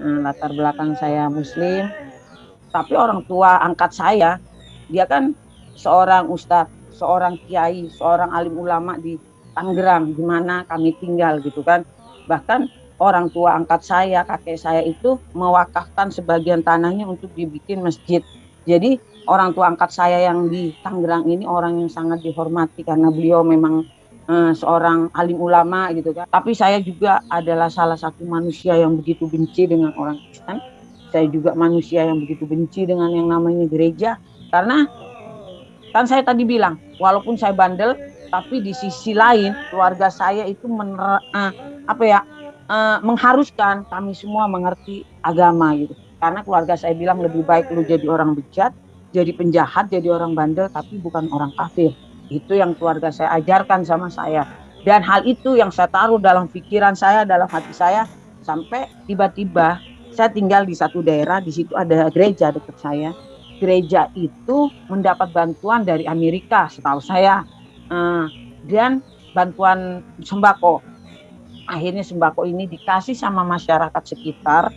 latar belakang saya Muslim, tapi orang tua angkat saya, dia kan seorang ustadz, seorang kiai, seorang alim ulama di Tangerang, di mana kami tinggal gitu kan. Bahkan orang tua angkat saya, kakek saya itu mewakafkan sebagian tanahnya untuk dibikin masjid. Jadi orang tua angkat saya yang di Tangerang ini orang yang sangat dihormati karena beliau memang seorang alim ulama gitu kan. Tapi saya juga adalah salah satu manusia yang begitu benci dengan orang Kristen. Saya juga manusia yang begitu benci dengan yang namanya gereja. Karena kan saya tadi bilang, walaupun saya bandel, tapi di sisi lain keluarga saya itu mengharuskan kami semua mengerti agama gitu. Karena keluarga saya bilang lebih baik lu jadi orang bejat, jadi penjahat, jadi orang bandel, tapi bukan orang kafir. Itu yang keluarga saya ajarkan sama saya. Dan hal itu yang saya taruh dalam pikiran saya, dalam hati saya, sampai tiba-tiba saya tinggal di satu daerah, di situ ada gereja dekat saya. Gereja itu mendapat bantuan dari Amerika, setahu saya, dan bantuan sembako. Akhirnya sembako ini dikasih sama masyarakat sekitar,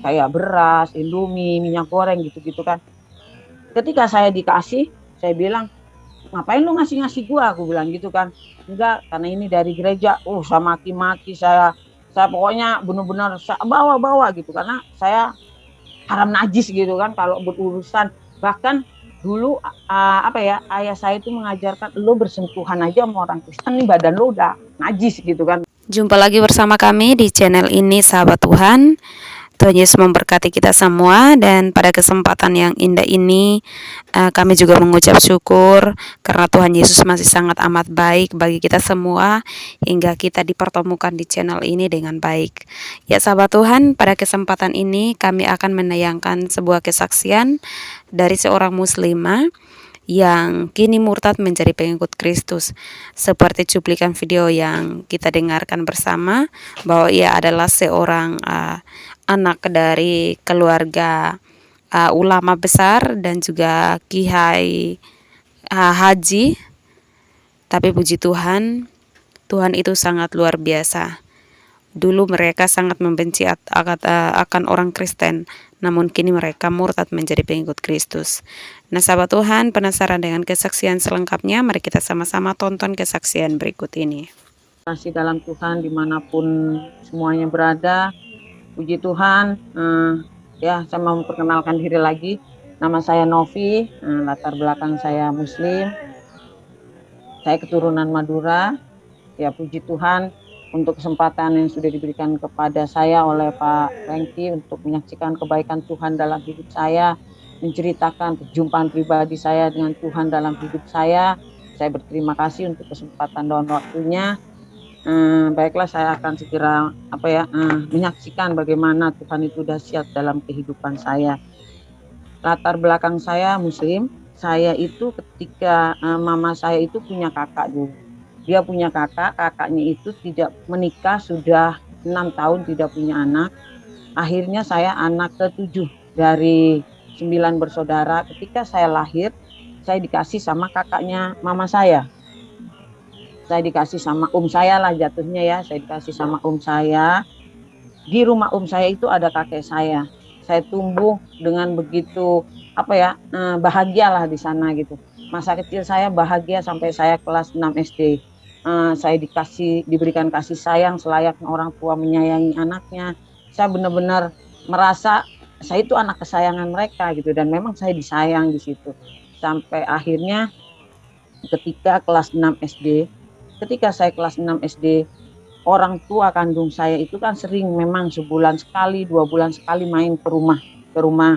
kayak beras, Indomie, minyak goreng gitu-gitu kan. Ketika saya dikasih, saya bilang, ngapain lu ngasih-ngasih gua? Aku bilang gitu kan. Enggak, karena ini dari gereja. Saya maki-maki, saya pokoknya benar-benar bawa-bawa gitu karena saya haram najis gitu kan kalau berurusan. Bahkan dulu ayah saya itu mengajarkan lo bersentuhan aja sama orang Kristen nih badan lo udah najis gitu kan. Jumpa lagi bersama kami di channel ini, sahabat Tuhan. Tuhan Yesus memberkati kita semua, dan pada kesempatan yang indah ini kami juga mengucap syukur karena Tuhan Yesus masih sangat amat baik bagi kita semua hingga kita dipertemukan di channel ini dengan baik. Ya sahabat Tuhan, pada kesempatan ini kami akan menayangkan sebuah kesaksian dari seorang muslimah yang kini murtad menjadi pengikut Kristus. Seperti cuplikan video yang kita dengarkan bersama, bahwa ia adalah seorang anak dari keluarga ulama besar dan juga Kiai Haji. Tapi puji Tuhan, Tuhan itu sangat luar biasa. Dulu mereka sangat membenci akan orang Kristen, namun kini mereka murtad menjadi pengikut Kristus. Nah sahabat Tuhan, penasaran dengan kesaksian selengkapnya? Mari kita sama-sama tonton kesaksian berikut ini. Kasih dalam Tuhan dimanapun semuanya berada. Puji Tuhan. Saya mau memperkenalkan diri lagi. Nama saya Novi, latar belakang saya Muslim. Saya keturunan Madura. Ya puji Tuhan untuk kesempatan yang sudah diberikan kepada saya oleh Pak Rengki untuk menyaksikan kebaikan Tuhan dalam hidup saya, menceritakan perjumpaan pribadi saya dengan Tuhan dalam hidup saya. Saya berterima kasih untuk kesempatan dan waktunya. Baiklah, saya akan segera menyaksikan bagaimana Tuhan itu dahsyat dalam kehidupan saya. Latar belakang saya Muslim. Saya itu ketika mama saya itu punya kakak dulu. Dia punya kakaknya itu tidak menikah, sudah 6 tahun tidak punya anak. Akhirnya saya anak ke-7 dari 9 bersaudara. Ketika saya lahir, saya dikasih sama kakaknya mama saya. Saya dikasih sama saya lah jatuhnya ya. Saya dikasih sama saya. Di rumah saya itu ada kakek saya. Saya tumbuh dengan begitu bahagialah di sana gitu. Masa kecil saya bahagia sampai saya kelas 6 SD. Saya diberikan kasih sayang selayaknya orang tua menyayangi anaknya. Saya benar-benar merasa saya itu anak kesayangan mereka gitu, dan memang saya disayang di situ. Sampai akhirnya ketika kelas 6 SD, ketika saya kelas 6 SD, orang tua kandung saya itu kan sering memang sebulan sekali, 2 bulan sekali main ke rumah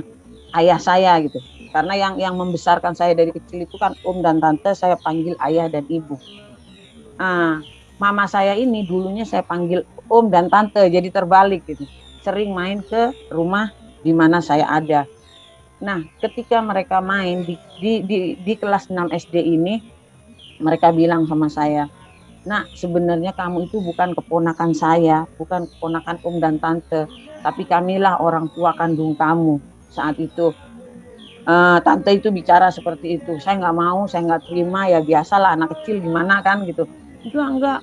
ayah saya gitu. Karena yang membesarkan saya dari kecil itu kan om dan tante, saya panggil ayah dan ibu. Mama saya ini dulunya saya panggil om dan tante, jadi terbalik gitu. Sering main ke rumah di mana saya ada. Nah, ketika mereka main di kelas 6 SD ini, mereka bilang sama saya, "Nak, sebenarnya kamu itu bukan keponakan saya, bukan keponakan om dan tante, tapi kamilah orang tua kandung kamu." Saat itu tante itu bicara seperti itu. Saya nggak mau, saya nggak terima, ya biasalah anak kecil gimana kan gitu. Enggak,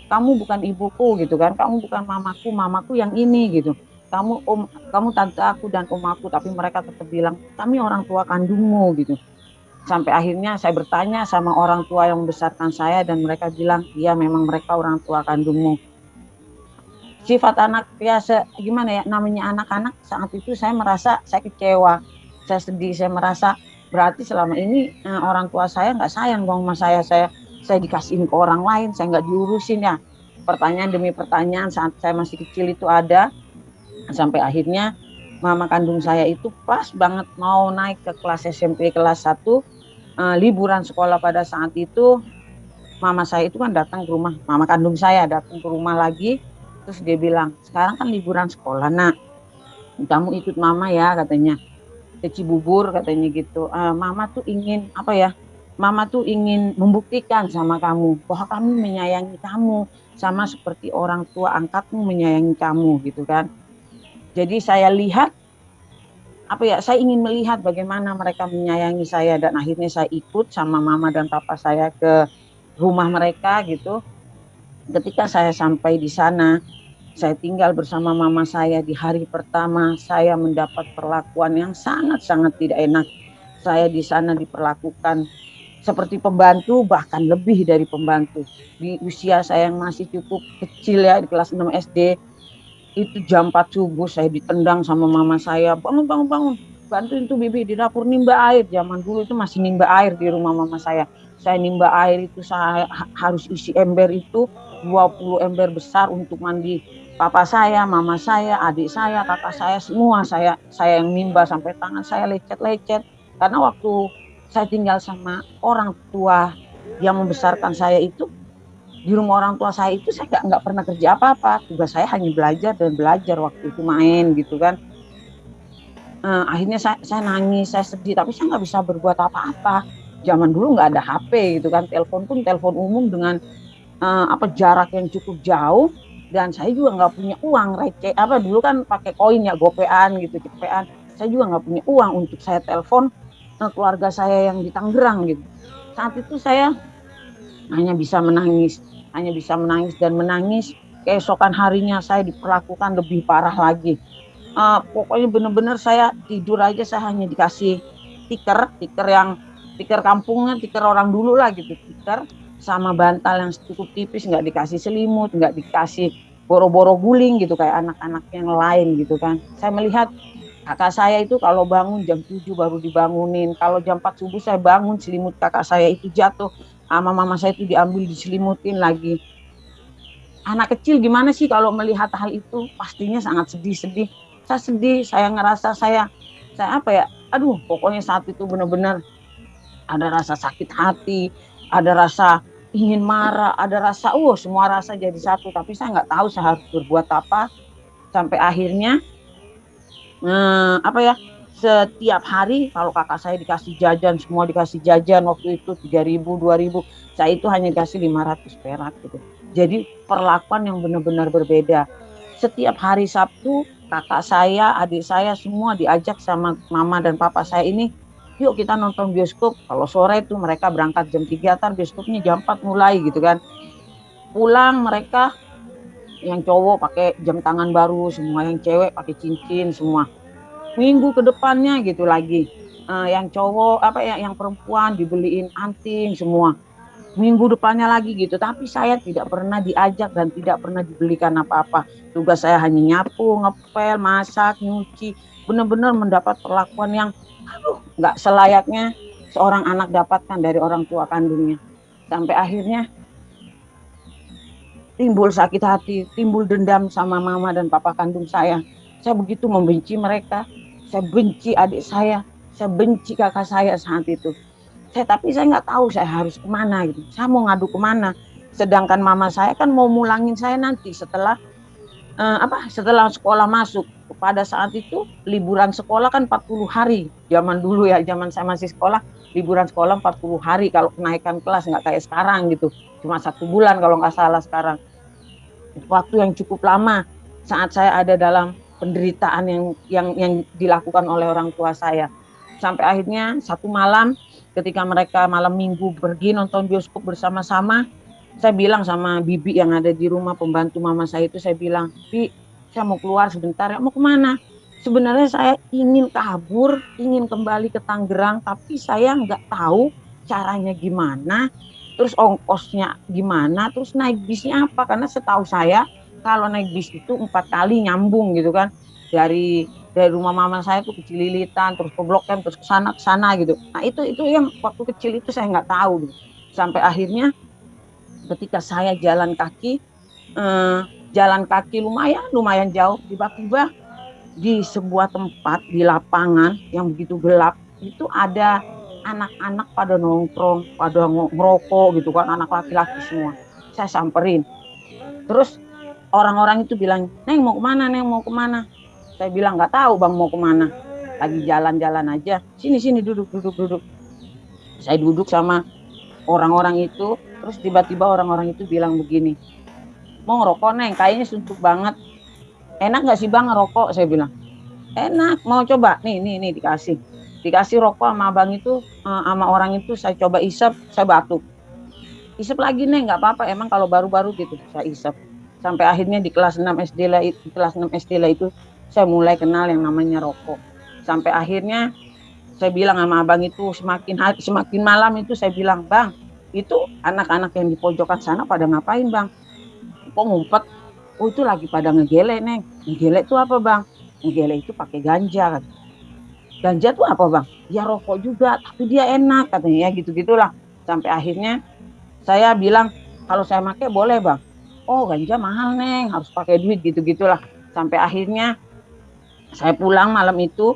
kamu bukan ibuku gitu kan, kamu bukan mamaku, mamaku yang ini gitu. Kamu tante aku dan om aku, tapi mereka tetap bilang kami orang tua kandungmu gitu. Sampai akhirnya saya bertanya sama orang tua yang membesarkan saya dan mereka bilang, iya memang mereka orang tua kandungmu. Sifat anak ya gimana ya, namanya anak-anak saat itu saya merasa saya kecewa, saya sedih, saya merasa berarti selama ini orang tua saya nggak sayang dong sama saya dikasihin ke orang lain, saya nggak diurusin ya. Pertanyaan demi pertanyaan saat saya masih kecil itu ada, sampai akhirnya mama kandung saya itu pas banget mau naik ke kelas SMP kelas 1, liburan sekolah pada saat itu, mama saya itu kan datang ke rumah, mama kandung saya datang ke rumah lagi, terus dia bilang, sekarang kan liburan sekolah nak, kamu ikut mama ya katanya, ke Cibubur katanya gitu. Mama tuh ingin apa ya, mama tuh ingin membuktikan sama kamu bahwa kami menyayangi kamu sama seperti orang tua angkatmu menyayangi kamu gitu kan. Jadi saya lihat apa ya, saya ingin melihat bagaimana mereka menyayangi saya dan akhirnya saya ikut sama mama dan papa saya ke rumah mereka gitu. Ketika saya sampai di sana, saya tinggal bersama mama saya di hari pertama, saya mendapat perlakuan yang sangat-sangat tidak enak. Saya di sana diperlakukan seperti pembantu, bahkan lebih dari pembantu. Di usia saya yang masih cukup kecil ya, di kelas 6 SD, itu jam 4 subuh saya ditendang sama mama saya, bangun, bangun, bangun, bantuin tuh bibi di dapur nimba air. Zaman dulu itu masih nimba air di rumah mama saya. Saya nimba air itu saya harus isi ember itu 20 ember besar untuk mandi papa saya, mama saya, adik saya, kakak saya, semua saya yang nimba sampai tangan saya lecet-lecet. Karena waktu saya tinggal sama orang tua yang membesarkan saya itu, di rumah orang tua saya itu saya nggak pernah kerja apa-apa. Tugas saya hanya belajar dan belajar, waktu itu main gitu kan. Akhirnya saya nangis, saya sedih, tapi saya nggak bisa berbuat apa-apa. Zaman dulu nggak ada HP gitu kan, telepon pun telepon umum dengan jarak yang cukup jauh, dan saya juga nggak punya uang receh, dulu kan pakai koin ya, gopean gitu, cepean. Saya juga nggak punya uang untuk saya telepon keluarga saya yang di Tangerang gitu. Saat itu saya hanya bisa menangis, dan menangis. Keesokan harinya saya diperlakukan lebih parah lagi. Pokoknya benar-benar saya tidur aja saya hanya dikasih tiker kampungnya, tiker orang dulu lah gitu, tiker sama bantal yang cukup tipis, nggak dikasih selimut, nggak dikasih boro-boro guling gitu kayak anak-anak yang lain gitu kan. Saya melihat kakak saya itu kalau bangun jam 7 baru dibangunin, kalau jam 4 subuh saya bangun, selimut kakak saya itu jatuh, sama mama saya itu diambil diselimutin lagi. Anak kecil gimana sih kalau melihat hal itu? Pastinya sangat sedih. Saya sedih, saya ngerasa saya aduh, pokoknya saat itu benar-benar ada rasa sakit hati, ada rasa ingin marah, ada rasa semua rasa jadi satu, tapi saya nggak tahu saya harus berbuat apa. Sampai akhirnya setiap hari kalau kakak saya dikasih jajan, semua dikasih jajan, waktu itu 3.000, 2.000, saya itu hanya dikasih 500 perak gitu. Jadi perlakuan yang benar-benar berbeda. Setiap hari Sabtu, kakak saya, adik saya semua diajak sama mama dan papa saya ini, yuk kita nonton bioskop. Kalau sore itu mereka berangkat jam 3, bioskopnya jam 4 mulai gitu kan. Pulang mereka yang cowok pakai jam tangan baru, semua yang cewek pakai cincin semua. Minggu ke depannya gitu lagi. Yang cowok yang perempuan dibeliin anting semua. Minggu depannya lagi gitu, tapi saya tidak pernah diajak dan tidak pernah dibelikan apa-apa. Tugas saya hanya nyapu, ngepel, masak, nyuci, benar-benar mendapat perlakuan yang nggak selayaknya seorang anak dapatkan dari orang tua kandungnya. Sampai akhirnya timbul sakit hati, timbul dendam sama mama dan papa kandung saya. Saya begitu membenci mereka, saya benci adik saya benci kakak saya saat itu. Tapi saya nggak tahu saya harus kemana gitu. Saya mau ngadu kemana? Sedangkan mama saya kan mau mulangin saya nanti setelah setelah sekolah masuk. Pada saat itu liburan sekolah kan 40 hari. Zaman dulu ya, zaman saya masih sekolah, liburan sekolah 40 hari. Kalau kenaikan kelas nggak kayak sekarang gitu. Cuma 1 bulan kalau nggak salah sekarang. Waktu yang cukup lama saat saya ada dalam penderitaan yang dilakukan oleh orang tua saya. Sampai akhirnya satu malam ketika mereka malam minggu pergi nonton bioskop bersama-sama, Saya bilang sama bibi yang ada di rumah, pembantu mama saya itu, saya bilang, "Bi, saya mau keluar sebentar ya." "Mau kemana?" "Sebenarnya saya ingin kabur, ingin kembali ke Tangerang, tapi saya nggak tahu caranya gimana, terus ongkosnya gimana, terus naik bisnya apa." Karena setahu saya kalau naik bis itu 4 kali nyambung gitu kan. Dari rumah mama saya tuh ke Cililitan, terus ke Blok M, terus ke sana gitu. Nah, itu yang waktu kecil itu saya nggak tahu gitu. Sampai akhirnya ketika saya eh, jalan kaki lumayan lumayan jauh, tiba-tiba di sebuah tempat di lapangan yang begitu gelap itu ada anak-anak pada nongkrong, pada ngerokok gitu kan, anak laki-laki semua. Saya samperin. Terus orang-orang itu bilang, "Neng mau kemana, Neng mau kemana?" Saya bilang, "Nggak tahu Bang mau kemana. Lagi jalan-jalan aja. Sini, sini duduk, duduk, duduk." Saya duduk sama orang-orang itu, terus tiba-tiba orang-orang itu bilang begini, "Mau ngerokok, Neng? Kayaknya suntuk banget. Enak nggak sih Bang ngerokok?" Saya bilang, "Enak, mau coba?" Nih, dikasih. Dikasih rokok sama abang itu, sama orang itu, saya coba isep, saya batuk. "Isep lagi, Neng, nggak apa-apa, emang kalau baru-baru gitu." Saya isep. Sampai akhirnya di kelas 6 SD lah, di kelas 6 SD lah itu, saya mulai kenal yang namanya rokok. Sampai akhirnya saya bilang sama abang itu, semakin hari, semakin malam itu saya bilang, "Bang, itu anak-anak yang di pojokan sana pada ngapain, Bang? Kok ngumpet?" "Oh, itu lagi pada ngegele, Neng." "Ngegele itu apa, Bang?" "Ngegele itu pakai ganja." "Ganja tuh apa, Bang?" "Ya rokok juga, tapi dia enak," katanya, ya gitu-gitulah. Sampai akhirnya saya bilang, "Kalau saya pakai boleh, Bang?" "Oh, ganja mahal, Neng, harus pakai duit," gitu-gitulah. Sampai akhirnya saya pulang malam itu,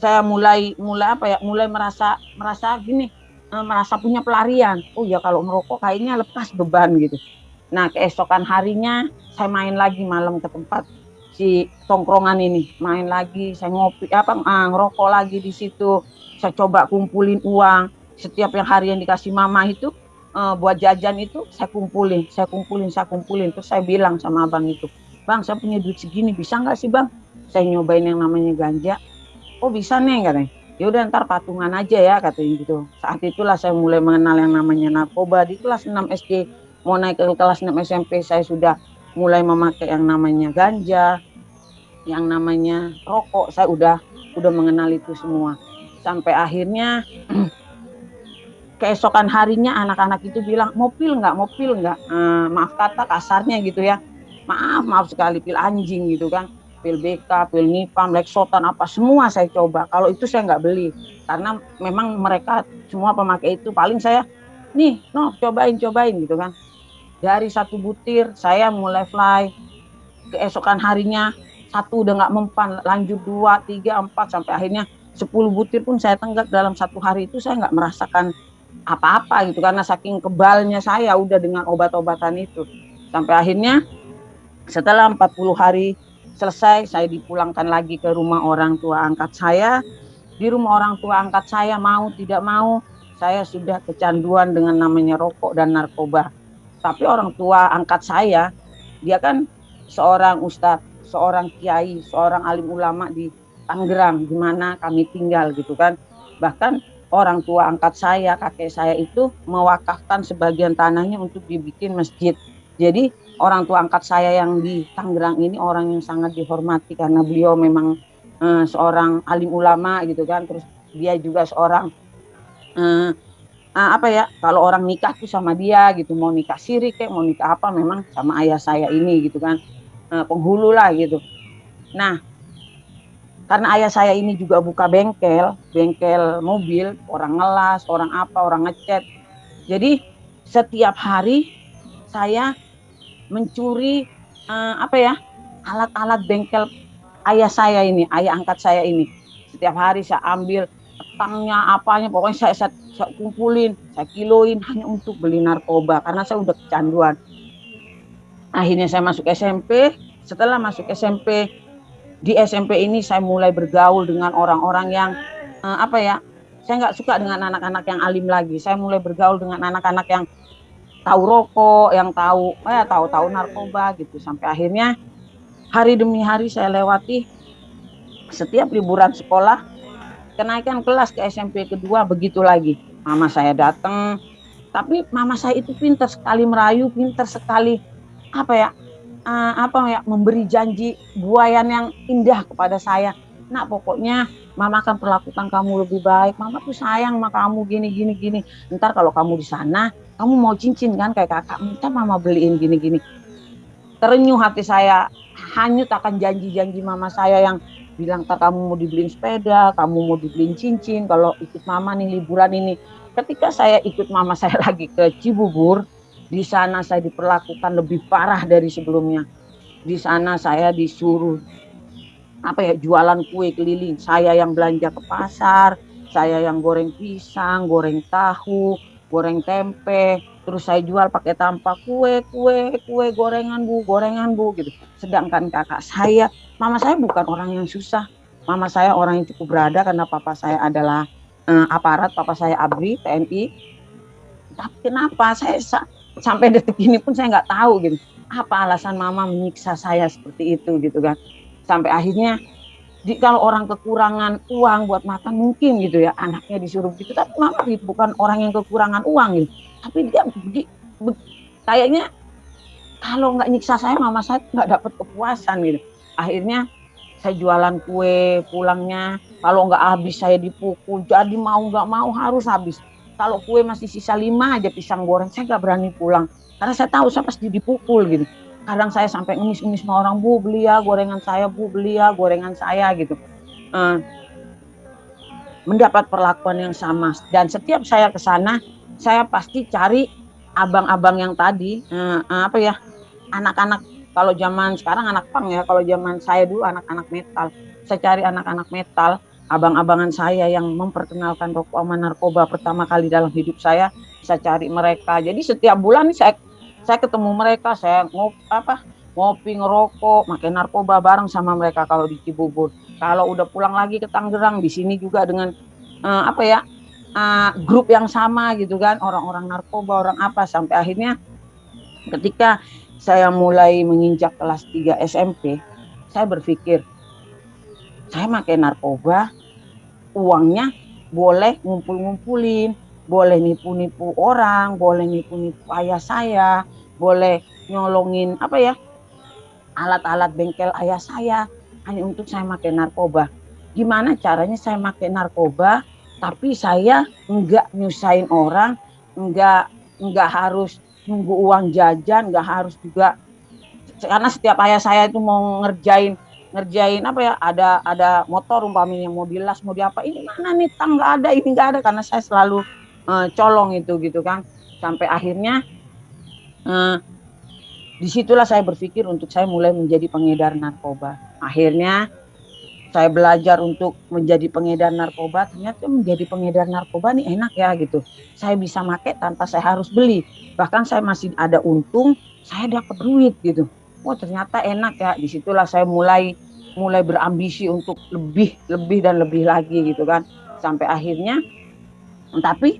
saya mulai mulai apa ya, mulai merasa merasa gini, merasa punya pelarian. Oh ya, kalau merokok kayaknya lepas beban gitu. Nah, keesokan harinya saya main lagi malam ke tempat si tongkrongan ini, main lagi, saya ngopi apa, ngerokok lagi di situ. Saya coba kumpulin uang, setiap yang harian dikasih mama itu, buat jajan itu saya kumpulin, saya kumpulin, saya kumpulin. Terus saya bilang sama abang itu, "Bang, saya punya duit segini, bisa nggak sih Bang saya nyobain yang namanya ganja?" "Oh, bisa nih," katanya. "Ya udah ntar patungan aja ya," katanya gitu. Saat itulah saya mulai mengenal yang namanya narkoba di kelas 6 SD. Mau naik ke kelas 6 SMP saya sudah mulai memakai yang namanya ganja, yang namanya rokok. Saya udah mengenal itu semua. Sampai akhirnya keesokan harinya anak-anak itu bilang, "Mau pil nggak? Mau pil nggak?" Maaf kata kasarnya gitu ya. Maaf sekali, pil anjing gitu kan. Pil BK, pil Nipam, Lexotan, apa semua saya coba. Kalau itu saya nggak beli. Karena memang mereka semua pemakai itu. Paling saya, "Nih, no, cobain, cobain," gitu kan. Dari satu butir, saya mulai fly. Keesokan harinya, satu udah nggak mempan. Lanjut 2, 3, 4, sampai akhirnya 10 butir pun saya tenggak dalam satu hari itu. Saya nggak merasakan apa-apa gitu karena saking kebalnya saya udah dengan obat-obatan itu. Sampai akhirnya setelah 40 hari selesai, saya dipulangkan lagi ke rumah orang tua angkat saya. Di rumah orang tua angkat saya, mau tidak mau, saya sudah kecanduan dengan namanya rokok dan narkoba. Tapi orang tua angkat saya, dia kan seorang ustadz, seorang kiai, seorang alim ulama di Tangerang, di mana kami tinggal gitu kan. Bahkan orang tua angkat saya, kakek saya itu mewakafkan sebagian tanahnya untuk dibikin masjid. Jadi orang tua angkat saya yang di Tangerang ini orang yang sangat dihormati karena beliau memang seorang alim ulama gitu kan. Terus dia juga seorang eh, apa ya, kalau orang nikah tuh sama dia gitu, mau nikah siri kayak mau nikah apa memang sama ayah saya ini gitu kan, penghulu lah gitu. Nah, karena ayah saya ini juga buka bengkel, bengkel mobil, orang ngelas, orang apa, orang ngecat. Jadi setiap hari saya mencuri apa ya, alat-alat bengkel ayah saya ini, ayah angkat saya ini. Setiap hari saya ambil petangnya, apanya, pokoknya saya kumpulin, saya kiloin hanya untuk beli narkoba karena saya udah kecanduan. Akhirnya saya masuk SMP. Setelah masuk SMP, di SMP ini saya mulai bergaul dengan orang-orang yang apa ya, saya nggak suka dengan anak-anak yang alim lagi. Saya mulai bergaul dengan anak-anak yang tahu rokok, yang tahu narkoba gitu. Sampai akhirnya hari demi hari saya lewati setiap liburan sekolah, kenaikan kelas ke SMP kedua begitu lagi. Mama saya datang, Tapi mama saya itu pintar sekali merayu, pintar sekali memberi janji buayan yang indah kepada saya. Nak, pokoknya mama akan perlakukan kamu lebih baik. Mama tuh sayang sama kamu gini gini gini. Ntar kalau kamu di sana, kamu mau cincin kan kayak kakak, minta mama beliin gini gini. Terenyuh hati saya, hanyut akan janji-janji mama saya yang bilang, tak kamu mau dibeliin sepeda, kamu mau dibeliin cincin, kalau ikut mama nih liburan ini. Ketika saya ikut mama saya lagi ke Cibubur, di sana saya diperlakukan lebih parah dari sebelumnya. Di sana saya disuruh jualan kue keliling. Saya yang belanja ke pasar, saya yang goreng pisang, goreng tahu, goreng tempe, terus saya jual pakai tampah kue gorengan bu gitu. Sedangkan kakak saya, mama saya bukan orang yang susah, mama saya orang yang cukup berada karena papa saya adalah aparat, papa saya ABRI TNI. Tapi kenapa saya sampai detik ini pun saya nggak tahu gitu, apa alasan mama menyiksa saya seperti itu gitu kan. Sampai akhirnya kalau orang kekurangan uang buat makan mungkin gitu ya, anaknya disuruh gitu. Tapi mama bukan orang yang kekurangan uang gitu. Tapi dia kayaknya kalau nggak nyiksa saya, mama saya nggak dapat kepuasan gitu. Akhirnya saya jualan kue, pulangnya kalau nggak habis saya dipukul. Jadi mau nggak mau harus habis. Kalau kue masih sisa 5 aja pisang goreng, saya nggak berani pulang karena saya tahu saya pasti dipukul gitu. Kadang saya sampai ngemis-ngemis sama orang, bu beli ya gorengan saya, bu beli ya gorengan saya gitu. Mendapat perlakuan yang sama, dan setiap saya ke sana saya pasti cari abang-abang yang tadi, anak-anak. Kalau zaman sekarang anak pang ya, kalau zaman saya dulu anak-anak metal. Saya cari anak-anak metal, abang-abangan saya yang memperkenalkan rokok sama narkoba pertama kali dalam hidup saya cari mereka. Jadi setiap bulan saya ketemu mereka, saya ngopi, ngerokok, makan narkoba bareng sama mereka kalau di Cibubur. Kalau udah pulang lagi ke Tangerang, di sini juga dengan grup yang sama gitu kan, orang-orang narkoba, orang apa, sampai akhirnya ketika saya mulai menginjak kelas 3 SMP, saya berpikir, saya makan narkoba, uangnya boleh ngumpul-ngumpulin, boleh nipu-nipu orang, boleh nipu-nipu ayah saya, boleh nyolongin alat-alat bengkel ayah saya, hanya untuk saya makan narkoba. Gimana caranya saya makan narkoba, tapi saya enggak nyusahin orang, enggak harus nunggu uang jajan, enggak harus juga, karena setiap ayah saya itu mau ngerjain ada motor umpamanya mau dilas mau diapa, ini mana nih tang, nggak ada, ini nggak ada, karena saya selalu colong itu gitu kan. Sampai akhirnya disitulah saya berpikir untuk saya mulai menjadi pengedar narkoba. Akhirnya saya belajar untuk menjadi pengedar narkoba. Ternyata menjadi pengedar narkoba nih enak ya gitu. Saya bisa pakai tanpa saya harus beli. Bahkan saya masih ada untung, saya dapat duit gitu. Oh ternyata enak ya. Disitulah saya mulai berambisi untuk lebih dan lebih lagi gitu kan. Sampai akhirnya, tapi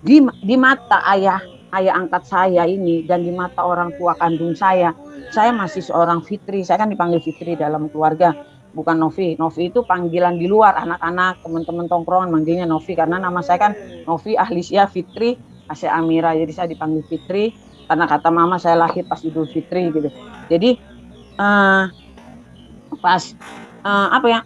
di mata ayah angkat saya ini dan di mata orang tua kandung saya masih seorang Fitri. Saya kan dipanggil Fitri dalam keluarga, bukan Novi. Novi itu panggilan di luar, anak-anak teman-teman tongkrongan manggilnya Novi, karena nama saya kan Novi Ahlisya Fitri Asya Amira, jadi saya dipanggil Fitri karena kata mama saya lahir pas Idul Fitri gitu. Jadi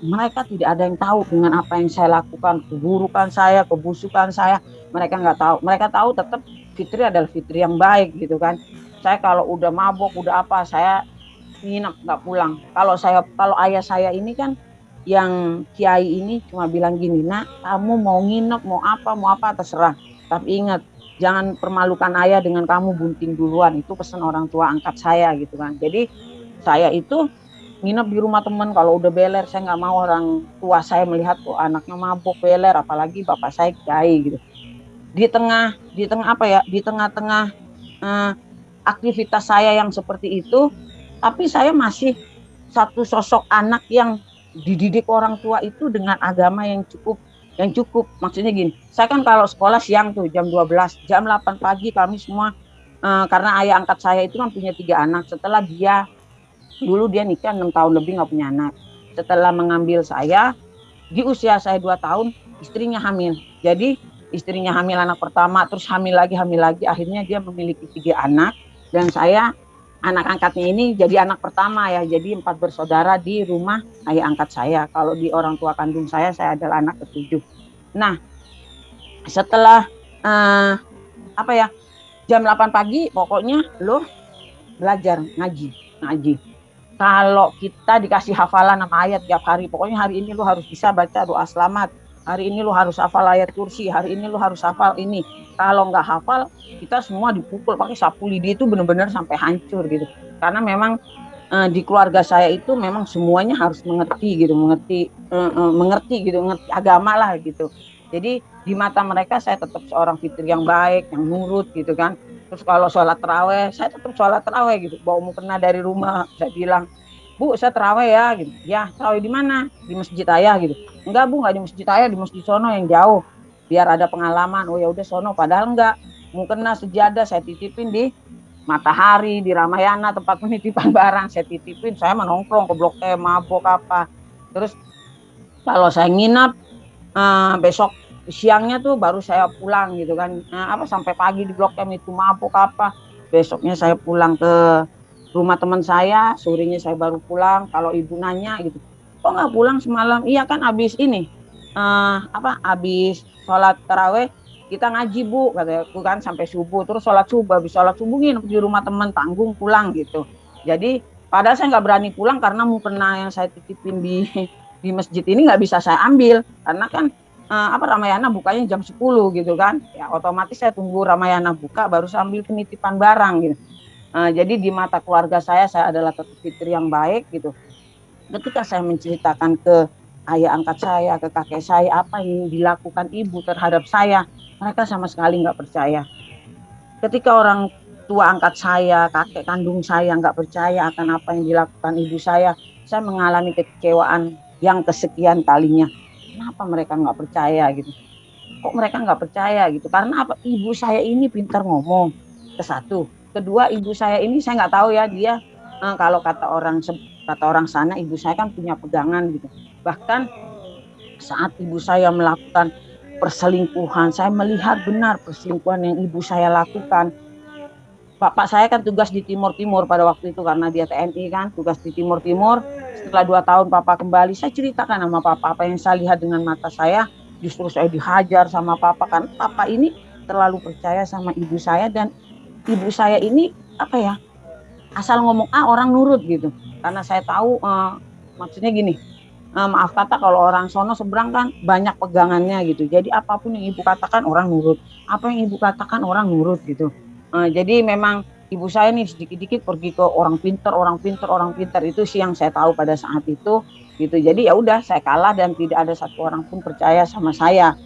mereka tidak ada yang tahu dengan apa yang saya lakukan, keburukan saya, kebusukan saya, mereka nggak tahu. Mereka tahu tetap Fitri adalah Fitri yang baik gitu kan. Saya kalau udah mabok, udah apa, saya nginep nggak pulang. Kalau ayah saya ini kan yang kiai ini cuma bilang gini, nak kamu mau nginep mau apa terserah, tapi ingat jangan permalukan ayah dengan kamu bunting duluan. Itu pesan orang tua angkat saya gitu kan. Jadi saya itu nginep di rumah teman. Kalau udah beler, saya nggak mau orang tua saya melihat kok anaknya mabok beler, apalagi bapak saya kiai gitu. Di tengah-tengah aktivitas saya yang seperti itu, tapi saya masih satu sosok anak yang dididik orang tua itu dengan agama yang cukup. Maksudnya gini, saya kan kalau sekolah siang tuh jam 12, jam 8 pagi kami semua, karena ayah angkat saya itu kan punya 3 anak. Setelah dulu dia nikah 6 tahun lebih nggak punya anak. Setelah mengambil saya, di usia saya 2 tahun, istrinya hamil. Jadi istrinya hamil anak pertama, terus hamil lagi, akhirnya dia memiliki 3 anak, dan saya anak angkatnya ini jadi anak pertama ya, jadi 4 bersaudara di rumah ayah angkat saya. Kalau di orang tua kandung saya adalah anak ke-7. Nah, setelah apa ya, jam 8 pagi pokoknya lo belajar ngaji. Kalau kita dikasih hafalan sama ayat tiap hari, pokoknya hari ini lo harus bisa baca doa selamat, hari ini lo harus hafal ayat kursi, hari ini lo harus hafal ini. Kalau nggak hafal, kita semua dipukul pakai sapu lidi, itu benar-benar sampai hancur gitu. Karena memang di keluarga saya itu memang semuanya harus mengerti gitu, mengerti agama lah gitu. Jadi di mata mereka saya tetap seorang fitri yang baik, yang nurut gitu kan. Terus kalau sholat terawih, saya tetap sholat terawih gitu. Bawa mukena dari rumah, saya bilang, Bu, saya terawih ya gitu. Ya, terawih di mana? Di masjid ayah gitu. Enggak, Bu, enggak di masjid ayah, di masjid sono yang jauh. Biar ada pengalaman. Oh ya udah sono, padahal enggak. Mukena sejadah saya titipin di Matahari, di Ramayana, tempat penitipan barang saya titipin. Saya menongkrong ke Blok M, mabok apa. Terus kalau saya nginap, besok siangnya tuh baru saya pulang gitu kan. Sampai pagi di Blok M itu mabuk apa. Besoknya saya pulang ke rumah teman saya, sorenya saya baru pulang. Kalau ibu nanya gitu, kok nggak pulang semalam? Iya kan abis ini, abis sholat taraweh kita ngaji, Bu, kataku kan, sampai subuh. Terus sholat subuh, habis sholat subuh nginep di rumah teman, tanggung pulang gitu. Jadi padahal saya nggak berani pulang karena mukena yang saya titipin di masjid ini nggak bisa saya ambil karena kan Ramayana bukanya jam 10 gitu kan. Ya otomatis saya tunggu Ramayana buka baru sambil penitipan barang gitu. Jadi di mata keluarga saya adalah fitri yang baik gitu. Ketika saya menceritakan ke ayah angkat saya, ke kakek saya apa yang dilakukan ibu terhadap saya, mereka sama sekali nggak percaya. Ketika orang tua angkat saya, kakek kandung saya nggak percaya akan apa yang dilakukan ibu saya mengalami kekecewaan yang kesekian kalinya. Kenapa mereka nggak percaya gitu? Kok mereka nggak percaya gitu? Karena apa? Ibu saya ini pintar ngomong, ke satu. Kedua, ibu saya ini saya nggak tahu ya, dia kalau kata orang sana, ibu saya kan punya pegangan gitu. Bahkan saat ibu saya melakukan perselingkuhan, saya melihat benar perselingkuhan yang ibu saya lakukan. Bapak saya kan tugas di Timur pada waktu itu karena dia TNI kan, tugas di Timur. Setelah 2 tahun papa kembali, saya ceritakan sama papa apa yang saya lihat dengan mata saya. Justru saya dihajar sama papa kan. Papa ini terlalu percaya sama ibu saya, dan ibu saya ini asal ngomong orang nurut gitu. Karena saya tahu maksudnya gini, maaf kata kalau orang sono seberang kan banyak pegangannya gitu. Jadi apapun yang ibu katakan orang nurut, apa yang ibu katakan orang nurut gitu. Jadi memang ibu saya nih sedikit-dikit pergi ke orang pintar itu sih yang saya tahu pada saat itu gitu. Jadi ya udah saya kalah dan tidak ada satu orang pun percaya sama saya.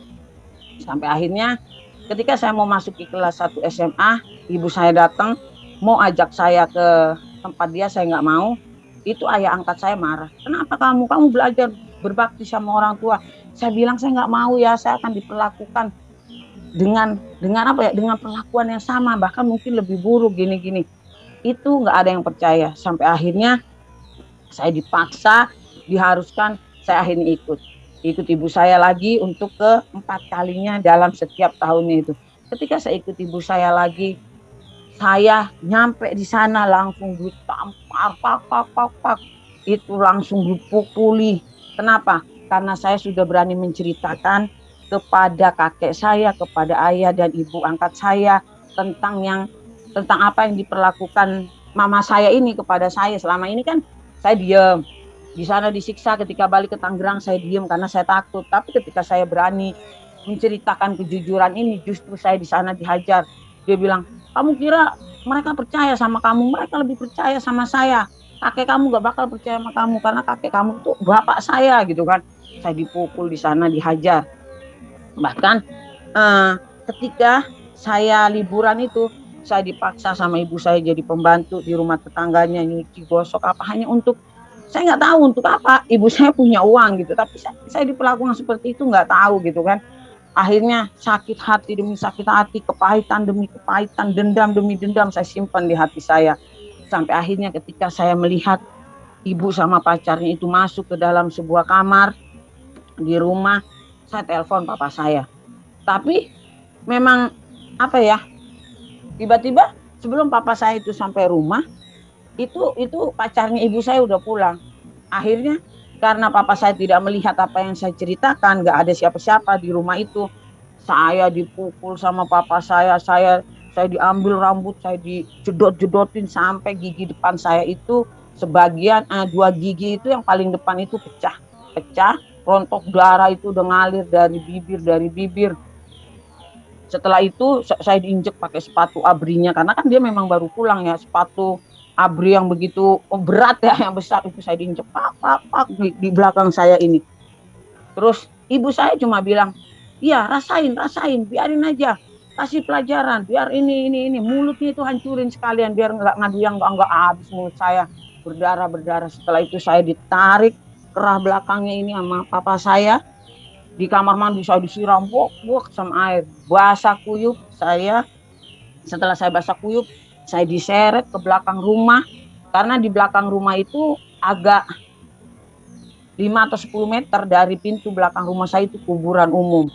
Sampai akhirnya ketika saya mau masuk di kelas 1 SMA, ibu saya datang mau ajak saya ke tempat dia, saya nggak mau. Itu ayah angkat saya marah. Kenapa kamu belajar berbakti sama orang tua? Saya bilang saya nggak mau ya, saya akan diperlakukan dengan perlakuan yang sama, bahkan mungkin lebih buruk gini. Itu nggak ada yang percaya. Sampai akhirnya saya dipaksa, diharuskan, saya akhirnya ikut ibu saya lagi untuk ke-4 kalinya dalam setiap tahunnya itu. Ketika saya ikut ibu saya lagi, saya nyampe di sana langsung ditampar, pak, itu langsung dipukuli. Kenapa? Karena saya sudah berani menceritakan kepada kakek saya, kepada ayah dan ibu angkat saya tentang apa yang diperlakukan mama saya ini kepada saya. Selama ini kan saya diam. Di sana disiksa, ketika balik ke Tangerang saya diam karena saya takut. Tapi ketika saya berani menceritakan kejujuran ini, justru saya di sana dihajar. Dia bilang, kamu kira mereka percaya sama kamu? Mereka lebih percaya sama saya. Kakek kamu gak bakal percaya sama kamu karena kakek kamu tuh bapak saya gitu kan. Saya dipukul di sana, dihajar. Bahkan ketika saya liburan itu, saya dipaksa sama ibu saya jadi pembantu di rumah tetangganya, nyuci gosok apa, hanya untuk, saya nggak tahu untuk apa. Ibu saya punya uang gitu, tapi saya diperlakukan seperti itu nggak tahu gitu kan. Akhirnya sakit hati demi sakit hati, kepahitan demi kepahitan, dendam demi dendam saya simpan di hati saya. Sampai akhirnya ketika saya melihat ibu sama pacarnya itu masuk ke dalam sebuah kamar di rumah, saya telepon papa saya. Tapi memang apa ya, tiba-tiba sebelum papa saya itu sampai rumah, itu pacarnya ibu saya udah pulang. Akhirnya karena papa saya tidak melihat apa yang saya ceritakan, nggak ada siapa-siapa di rumah itu. Saya dipukul sama papa saya diambil rambut, saya dijedot-jedotin sampai gigi depan saya itu sebagian, 2 gigi itu yang paling depan itu pecah, pecah, rontok darah itu udah ngalir dari bibir. Setelah itu saya diinjek pakai sepatu abrinya karena kan dia memang baru pulang ya, sepatu abri yang begitu berat ya, yang besar itu saya diinjek pak di belakang saya ini. Terus ibu saya cuma bilang, iya rasain, biarin aja, kasih pelajaran, biar ini mulutnya itu hancurin sekalian, biar nggak ngadu yang nggak habis mulut saya berdarah. Setelah itu saya ditarik kerah belakangnya ini sama papa saya. Di kamar mandi saya disiram bok sama air, basah kuyup saya. Setelah saya basah kuyup, saya diseret ke belakang rumah, karena di belakang rumah itu agak 5 atau 10 meter dari pintu belakang rumah saya itu kuburan umum.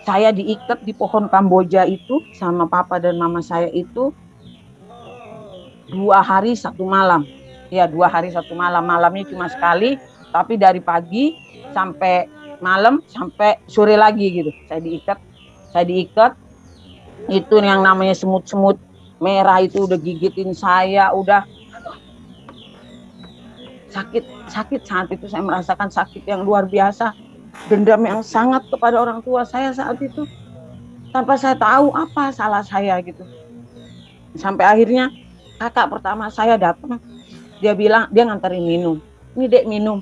Saya diikat di pohon Kamboja itu sama papa dan mama saya itu 2 hari 1 malam. Ya 2 hari 1 malam, malamnya cuma sekali, tapi dari pagi sampai malam sampai sore lagi gitu. Saya diikat. Itu yang namanya semut-semut merah itu udah gigitin saya, udah sakit saat itu saya merasakan sakit yang luar biasa, dendam yang sangat kepada orang tua saya saat itu, tanpa saya tahu apa salah saya gitu. Sampai akhirnya kakak pertama saya datang, dia bilang dia nganterin minum, ini dek minum.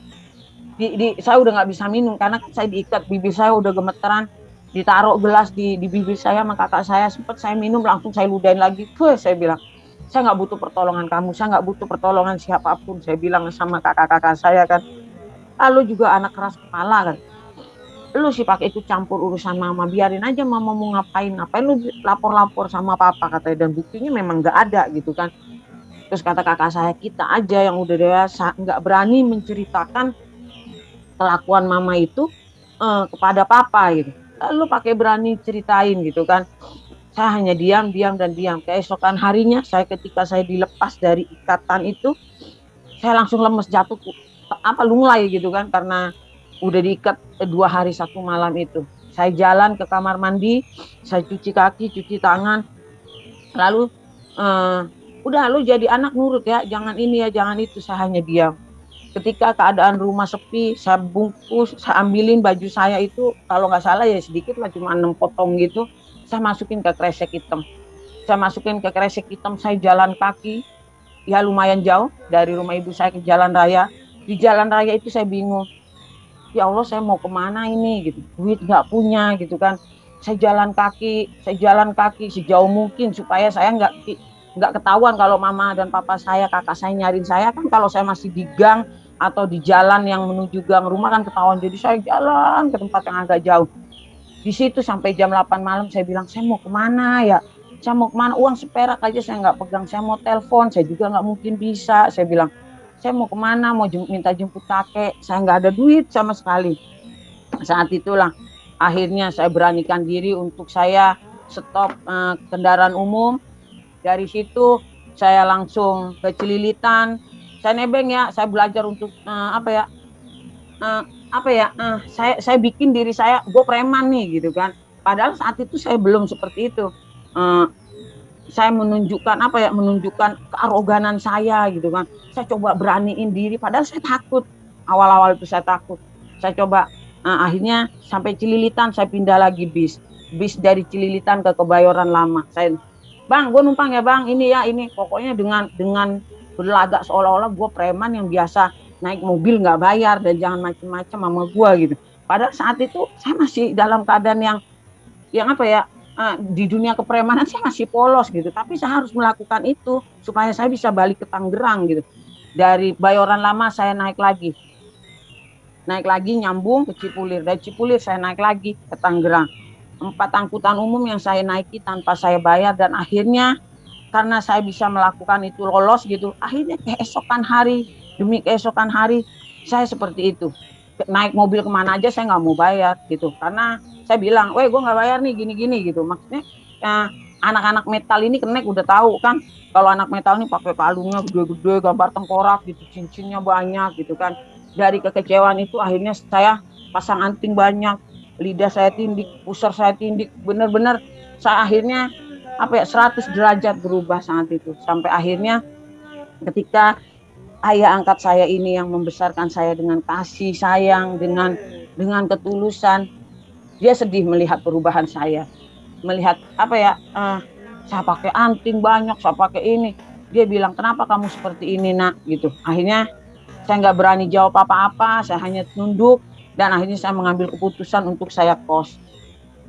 Saya udah nggak bisa minum karena saya diikat, bibir saya udah gemeteran, ditaruh gelas di bibir saya sama kakak saya, sempat saya minum langsung saya ludahin lagi. Saya bilang, saya nggak butuh pertolongan kamu, saya nggak butuh pertolongan siapapun, saya bilang sama kakak-kakak saya kan. Lalu juga anak keras kepala kan, lu sih pakai ikut campur urusan mama, biarin aja mama mau ngapain lu lapor sama papa katanya, dan buktinya memang nggak ada gitu kan. Terus kata kakak saya, kita aja yang udah dewasa nggak berani menceritakan kelakuan mama itu kepada papa gitu, lalu pakai berani ceritain gitu kan. Saya hanya diam. Keesokan harinya ketika saya dilepas dari ikatan itu, saya langsung lemes, jatuh lunglai gitu kan, karena udah diikat 2 hari 1 malam itu. Saya jalan ke kamar mandi, saya cuci kaki, cuci tangan, lalu udah lu jadi anak nurut ya, jangan ini ya, jangan itu. Saya hanya diam. Ketika keadaan rumah sepi, saya bungkus, saya ambilin baju saya itu, kalau nggak salah ya sedikit lah, cuma 6 potong gitu, saya masukin ke kresek hitam. Saya jalan kaki, ya lumayan jauh dari rumah ibu saya ke jalan raya. Di jalan raya itu saya bingung, ya Allah saya mau kemana ini gitu, duit nggak punya gitu kan. Saya jalan kaki sejauh mungkin supaya saya nggak ketahuan kalau mama dan papa saya, kakak saya nyariin saya kan. Kalau saya masih di gang atau di jalan yang menuju gang rumah kan ketahuan. Jadi saya jalan ke tempat yang agak jauh. Di situ sampai jam 8 malam saya bilang, saya mau kemana ya? Saya mau kemana? Uang seperak aja saya nggak pegang. Saya mau telepon, saya juga nggak mungkin bisa. Saya bilang, saya mau kemana? Mau minta jemput kakek. Saya nggak ada duit sama sekali. Saat itulah akhirnya saya beranikan diri untuk saya stop kendaraan umum. Dari situ saya langsung ke Cililitan. Saya nebeng ya, saya belajar untuk saya bikin diri saya, gue preman nih gitu kan. Padahal saat itu saya belum seperti itu. Saya menunjukkan kearoganan saya gitu kan. Saya coba beraniin diri, padahal saya takut. Awal-awal itu saya takut. Saya coba, akhirnya sampai Cililitan saya pindah lagi bis dari Cililitan ke Kebayoran Lama. Bang, gue numpang ya bang, ini pokoknya dengan berlagak seolah-olah gue preman yang biasa naik mobil nggak bayar dan jangan macem-macem sama gue gitu. Padahal saat itu saya masih dalam keadaan yang di dunia kepremanan saya masih polos gitu. Tapi saya harus melakukan itu supaya saya bisa balik ke Tangerang gitu. Dari Bayoran Lama saya naik lagi nyambung ke Cipulir. Dari Cipulir saya naik lagi ke Tangerang. 4 angkutan umum yang saya naiki tanpa saya bayar, dan akhirnya karena saya bisa melakukan itu lolos gitu, akhirnya keesokan hari demi keesokan hari saya seperti itu. Naik mobil kemana aja saya nggak mau bayar gitu, karena saya bilang, "Weh, gue nggak bayar nih gini-gini," gitu. Maksudnya anak-anak metal ini kenek udah tahu kan kalau anak metal ini pakai kalungnya gede-gede, gambar tengkorak gitu, cincinnya banyak gitu kan. Dari kekecewaan itu akhirnya saya pasang anting banyak, lidah saya tindik, pusar saya tindik, bener-bener saya akhirnya 100 derajat berubah saat itu. Sampai akhirnya ketika ayah angkat saya ini yang membesarkan saya dengan kasih sayang, dengan ketulusan, dia sedih melihat perubahan saya, melihat saya pakai anting banyak, saya pakai ini. Dia bilang, "Kenapa kamu seperti ini, Nak?" Gitu. Akhirnya saya nggak berani jawab apa-apa, saya hanya tunduk dan akhirnya saya mengambil keputusan untuk saya kos.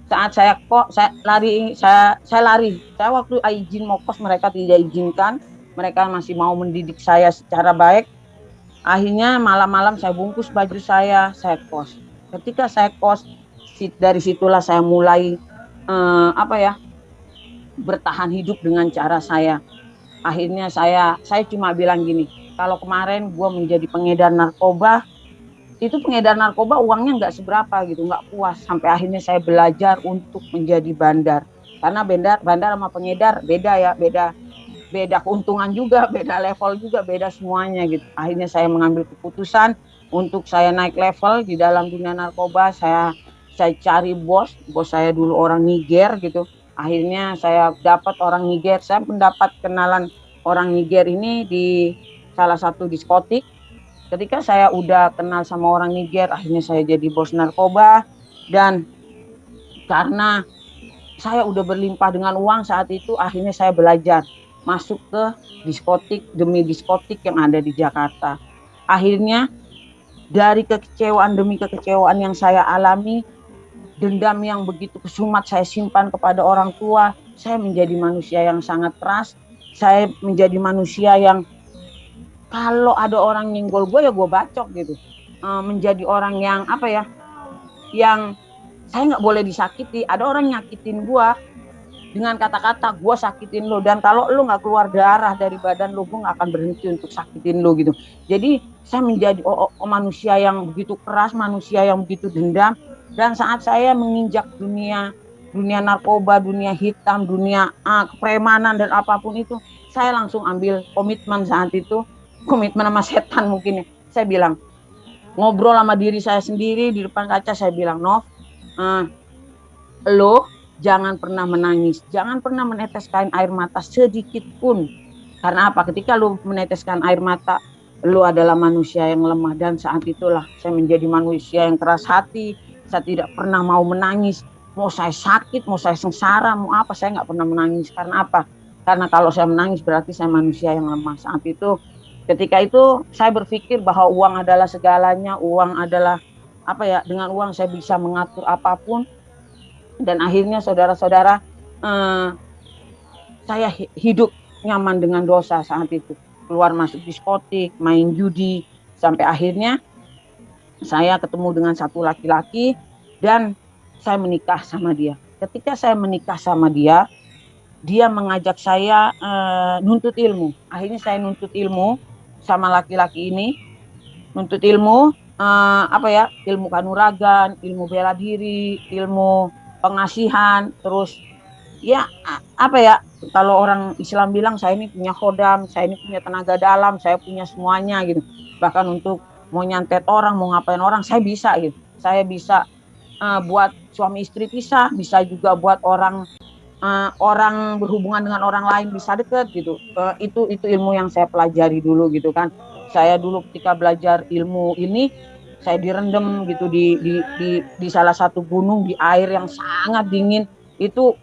Saat saya kok saya lari, saya lari. Saya waktu izin mau kos mereka tidak izinkan, mereka masih mau mendidik saya secara baik. Akhirnya malam-malam saya bungkus baju saya kos. Ketika saya kos, dari situlah saya mulai bertahan hidup dengan cara saya. Akhirnya saya cuma bilang gini, kalau kemarin gue menjadi pengedar narkoba, itu pengedar narkoba uangnya nggak seberapa gitu, nggak puas. Sampai akhirnya saya belajar untuk menjadi bandar. Karena bandar sama pengedar beda ya, beda keuntungan juga, beda level juga, beda semuanya gitu. Akhirnya saya mengambil keputusan untuk saya naik level di dalam dunia narkoba. Saya cari bos saya dulu orang Niger gitu. Akhirnya saya dapat orang Niger, saya mendapat kenalan orang Niger ini di salah satu diskotik. Ketika saya udah kenal sama orang Niger, akhirnya saya jadi bos narkoba. Dan karena saya udah berlimpah dengan uang saat itu, akhirnya saya belajar masuk ke diskotik demi diskotik yang ada di Jakarta. Akhirnya dari kekecewaan demi kekecewaan yang saya alami, dendam yang begitu kesumat saya simpan kepada orang tua, saya menjadi manusia yang sangat keras. Saya menjadi manusia yang kalau ada orang nyenggol gue ya gue bacok gitu. Menjadi orang yang yang saya nggak boleh disakiti. Ada orang nyakitin gue dengan kata-kata, gue sakitin lo, dan kalau lo nggak keluar darah dari badan lo, gue nggak akan berhenti untuk sakitin lo gitu. Jadi saya menjadi manusia yang begitu keras, manusia yang begitu dendam. Dan saat saya menginjak dunia narkoba, dunia hitam, dunia kepremanan dan apapun itu, saya langsung ambil komitmen saat itu, komitmen sama setan mungkin ya. Saya bilang, ngobrol sama diri saya sendiri di depan kaca, saya bilang, "Nov, lo jangan pernah menangis, jangan pernah meneteskan air mata sedikit pun. Karena apa? Ketika lo meneteskan air mata, lo adalah manusia yang lemah." Dan saat itulah saya menjadi manusia yang keras hati. Saya tidak pernah mau menangis. Mau saya sakit, mau saya sengsara, mau apa, saya nggak pernah menangis. Karena apa? Karena kalau saya menangis berarti saya manusia yang lemah. Saat itu, ketika itu saya berpikir bahwa uang adalah segalanya, uang adalah dengan uang saya bisa mengatur apapun. Dan akhirnya saudara-saudara, saya hidup nyaman dengan dosa saat itu. Keluar masuk diskotik, main judi, sampai akhirnya saya ketemu dengan satu laki-laki dan saya menikah sama dia. Ketika saya menikah sama dia, dia mengajak saya nuntut ilmu. Akhirnya saya nuntut ilmu sama laki-laki ini, nuntut ilmu ilmu kanuragan, ilmu bela diri, ilmu pengasihan, terus kalau orang Islam bilang saya ini punya khodam, saya ini punya tenaga dalam, saya punya semuanya gitu. Bahkan untuk mau nyantet orang, mau ngapain orang, saya bisa gitu. Saya bisa buat suami istri pisah, bisa juga buat orang berhubungan dengan orang lain bisa deket gitu. Itu ilmu yang saya pelajari dulu gitu kan. Saya dulu ketika belajar ilmu ini, saya direndam gitu di salah satu gunung di air yang sangat dingin. Itu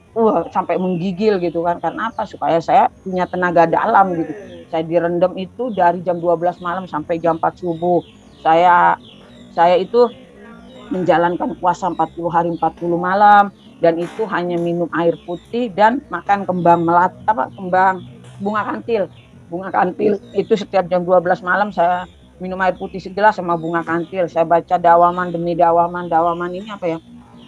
sampai menggigil gitu kan. Karena apa? Supaya saya punya tenaga dalam gitu. Saya direndam itu dari jam 12 malam sampai jam 4 subuh. Saya itu menjalankan puasa 40 hari 40 malam, dan itu hanya minum air putih dan makan kembang bunga kantil. Bunga kantil itu setiap jam 12 malam saya minum air putih segelas sama bunga kantil. Saya baca dawaman demi dawaman. Dawaman ini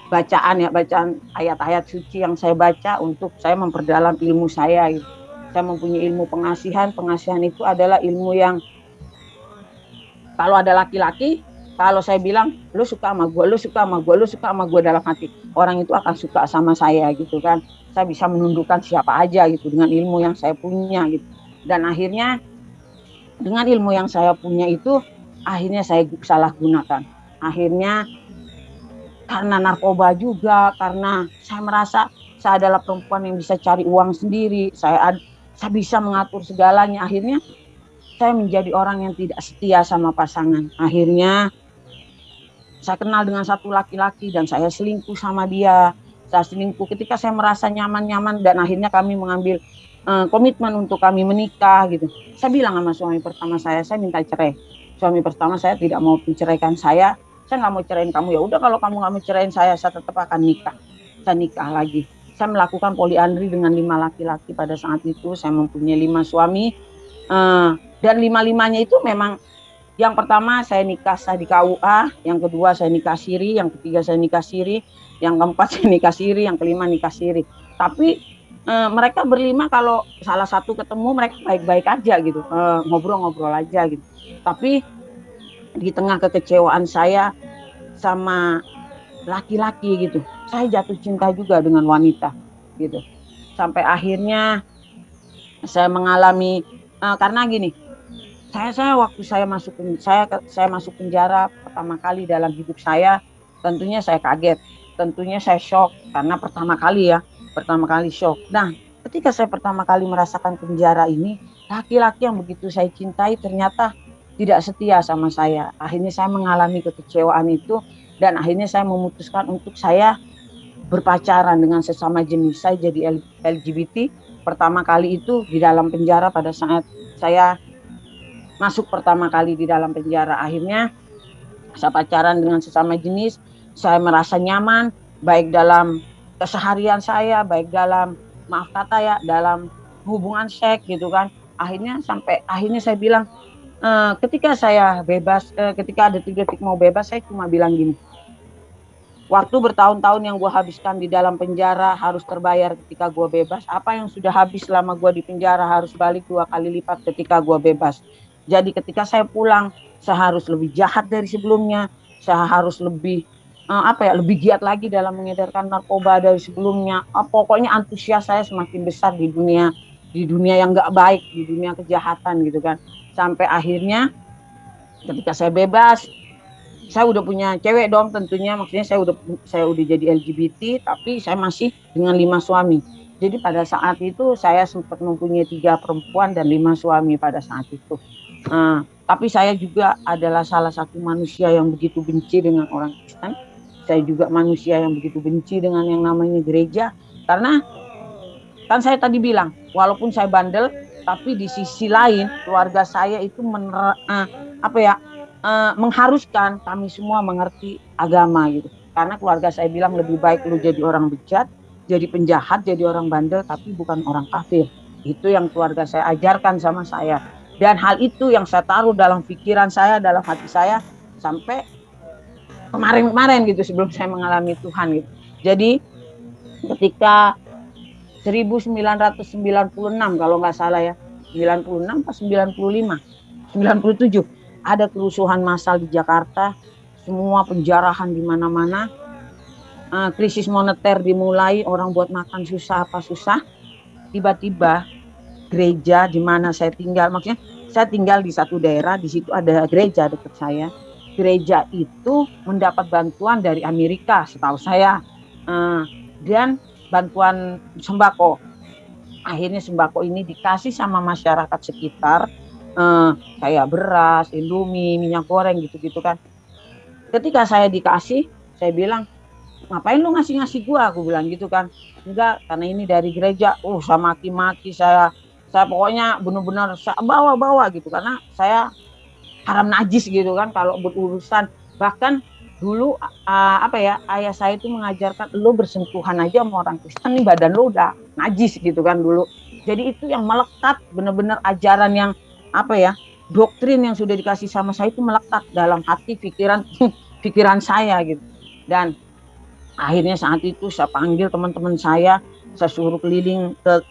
bacaan ayat-ayat suci yang saya baca untuk saya memperdalam ilmu saya gitu. Saya mempunyai ilmu pengasihan. Pengasihan itu adalah ilmu yang kalau ada laki-laki Kalau saya bilang, lu suka sama gue, lu suka sama gue, lu suka sama gue, dalam hati orang itu akan suka sama saya gitu kan. Saya bisa menundukkan siapa aja gitu dengan ilmu yang saya punya gitu. Dan akhirnya dengan ilmu yang saya punya itu, akhirnya saya salah gunakan. Akhirnya karena narkoba juga, karena saya merasa saya adalah perempuan yang bisa cari uang sendiri, saya bisa mengatur segalanya. Akhirnya saya menjadi orang yang tidak setia sama pasangan. Akhirnya saya kenal dengan satu laki-laki dan saya selingkuh sama dia. Saya selingkuh ketika saya merasa nyaman-nyaman, dan akhirnya kami mengambil komitmen untuk kami menikah gitu. Saya bilang sama suami pertama saya minta cerai. Suami pertama saya tidak mau menceraikan saya nggak mau cerain kamu. Ya udah, kalau kamu nggak mau cerain saya tetap akan nikah. Saya nikah lagi. Saya melakukan poliandri dengan 5 laki-laki pada saat itu. Saya mempunyai 5 suami, dan 5-limanya itu memang, yang pertama saya nikah sah di KUA, yang kedua saya nikah siri, yang ketiga saya nikah siri, yang keempat saya nikah siri, yang kelima nikah siri. Tapi mereka berlima kalau salah satu ketemu mereka baik-baik aja gitu, ngobrol-ngobrol aja gitu. Tapi di tengah kekecewaan saya sama laki-laki gitu, saya jatuh cinta juga dengan wanita gitu. Sampai akhirnya saya mengalami, karena gini, saya waktu saya masuk penjara pertama kali dalam hidup saya, tentunya saya kaget, tentunya saya shock karena pertama kali shock. Nah, ketika saya pertama kali merasakan penjara ini, laki-laki yang begitu saya cintai ternyata tidak setia sama saya. Akhirnya saya mengalami kekecewaan itu, dan akhirnya saya memutuskan untuk saya berpacaran dengan sesama jenis. Saya jadi LGBT pertama kali itu di dalam penjara pada saat saya masuk pertama kali di dalam penjara. Akhirnya saya pacaran dengan sesama jenis, saya merasa nyaman, baik dalam keseharian saya, baik dalam, maaf kata ya, dalam hubungan seks gitu kan. Akhirnya saya bilang, ketika saya bebas, ketika detik-detik mau bebas, saya cuma bilang gini, waktu bertahun-tahun yang gue habiskan di dalam penjara harus terbayar ketika gue bebas. Apa yang sudah habis selama gue di penjara harus balik 2 kali lipat ketika gue bebas. Jadi ketika saya pulang, saya harus lebih jahat dari sebelumnya. Saya harus lebih lebih giat lagi dalam mengedarkan narkoba dari sebelumnya. Pokoknya antusias saya semakin besar di dunia yang nggak baik, di dunia kejahatan gitu kan. Sampai akhirnya ketika saya bebas, saya udah punya cewek dong tentunya, maksudnya saya udah jadi LGBT, tapi saya masih dengan 5 suami. Jadi pada saat itu saya sempat mempunyai 3 perempuan dan 5 suami pada saat itu. Tapi saya juga adalah salah satu manusia yang begitu benci dengan orang Kristen. Saya juga manusia yang begitu benci dengan yang namanya gereja, karena kan saya tadi bilang, walaupun saya bandel, tapi di sisi lain keluarga saya itu mengharuskan kami semua mengerti agama gitu. Karena keluarga saya bilang lebih baik lu jadi orang bejat, jadi penjahat, jadi orang bandel, tapi bukan orang kafir. Itu yang keluarga saya ajarkan sama saya. Dan hal itu yang saya taruh dalam pikiran saya, dalam hati saya, sampai kemarin-kemarin gitu, sebelum saya mengalami Tuhan gitu. Jadi ketika 1996 kalau nggak salah ya, 96 atau 95, 97, ada kerusuhan massal di Jakarta, semua penjarahan di mana-mana, krisis moneter dimulai, orang buat makan susah apa susah. Tiba-tiba gereja di mana saya tinggal, maksudnya saya tinggal di satu daerah, di situ ada gereja dekat saya. Gereja itu mendapat bantuan dari Amerika setahu saya, dan bantuan sembako. Akhirnya sembako ini dikasih sama masyarakat sekitar, kayak beras, Indomie, minyak goreng gitu-gitu kan. Ketika saya dikasih, saya bilang, ngapain lu ngasih-ngasih gua? Aku bilang gitu kan. Enggak, karena ini dari gereja. Saya maki-maki, saya pokoknya benar-benar bawa-bawa gitu, karena saya haram najis gitu kan kalau berurusan. Bahkan dulu ayah saya itu mengajarkan, lu bersentuhan aja sama orang Kristen nih badan lu udah najis gitu kan dulu. Jadi itu yang melekat, benar-benar ajaran yang doktrin yang sudah dikasih sama saya itu melekat dalam hati pikiran saya gitu. Dan akhirnya saat itu saya panggil teman-teman saya suruh keliling ke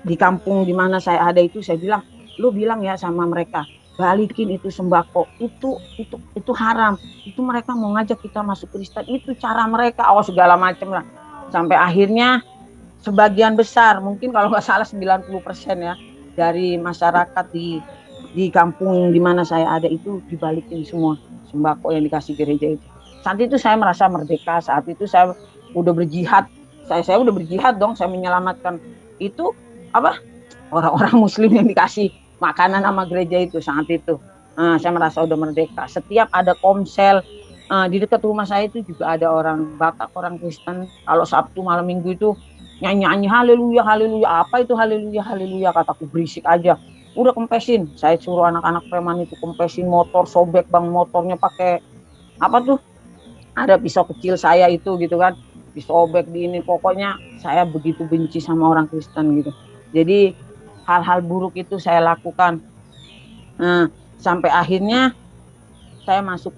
di kampung di mana saya ada itu. Saya bilang, lu bilang ya sama mereka, balikin itu sembako, itu haram, itu mereka mau ngajak kita masuk Kristen, itu cara mereka, segala macam lah. Sampai akhirnya sebagian besar, mungkin kalau nggak salah 90% ya, dari masyarakat di kampung di mana saya ada itu dibalikin semua sembako yang dikasih gereja itu. Saat itu saya merasa merdeka, saat itu saya udah berjihad, saya udah berjihad dong, saya menyelamatkan itu orang-orang muslim yang dikasih makanan sama gereja itu saat itu. Saya merasa udah merdeka. Setiap ada komsel di dekat rumah saya itu juga ada orang Batak, orang Kristen. Kalau Sabtu malam Minggu itu nyanyi-nyanyi haleluya, haleluya. Apa itu haleluya, haleluya? Kataku berisik aja. Udah kempesin. Saya suruh anak-anak preman itu kempesin motor, sobek bang motornya pakai apa tuh? Ada pisau kecil saya itu gitu kan. Disobek di ini. Pokoknya saya begitu benci sama orang Kristen gitu. Jadi hal-hal buruk itu saya lakukan. Sampai akhirnya saya masuk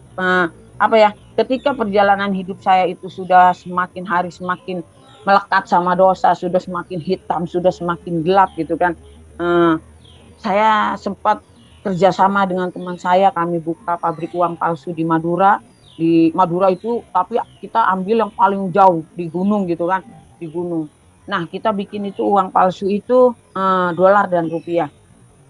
ketika perjalanan hidup saya itu sudah semakin hari semakin melekat sama dosa, sudah semakin hitam, sudah semakin gelap gitu kan. Saya sempat kerjasama dengan teman saya, kami buka pabrik uang palsu di Madura. Di Madura itu, tapi kita ambil yang paling jauh di gunung gitu kan, di gunung. Nah, kita bikin itu uang palsu itu dolar dan rupiah.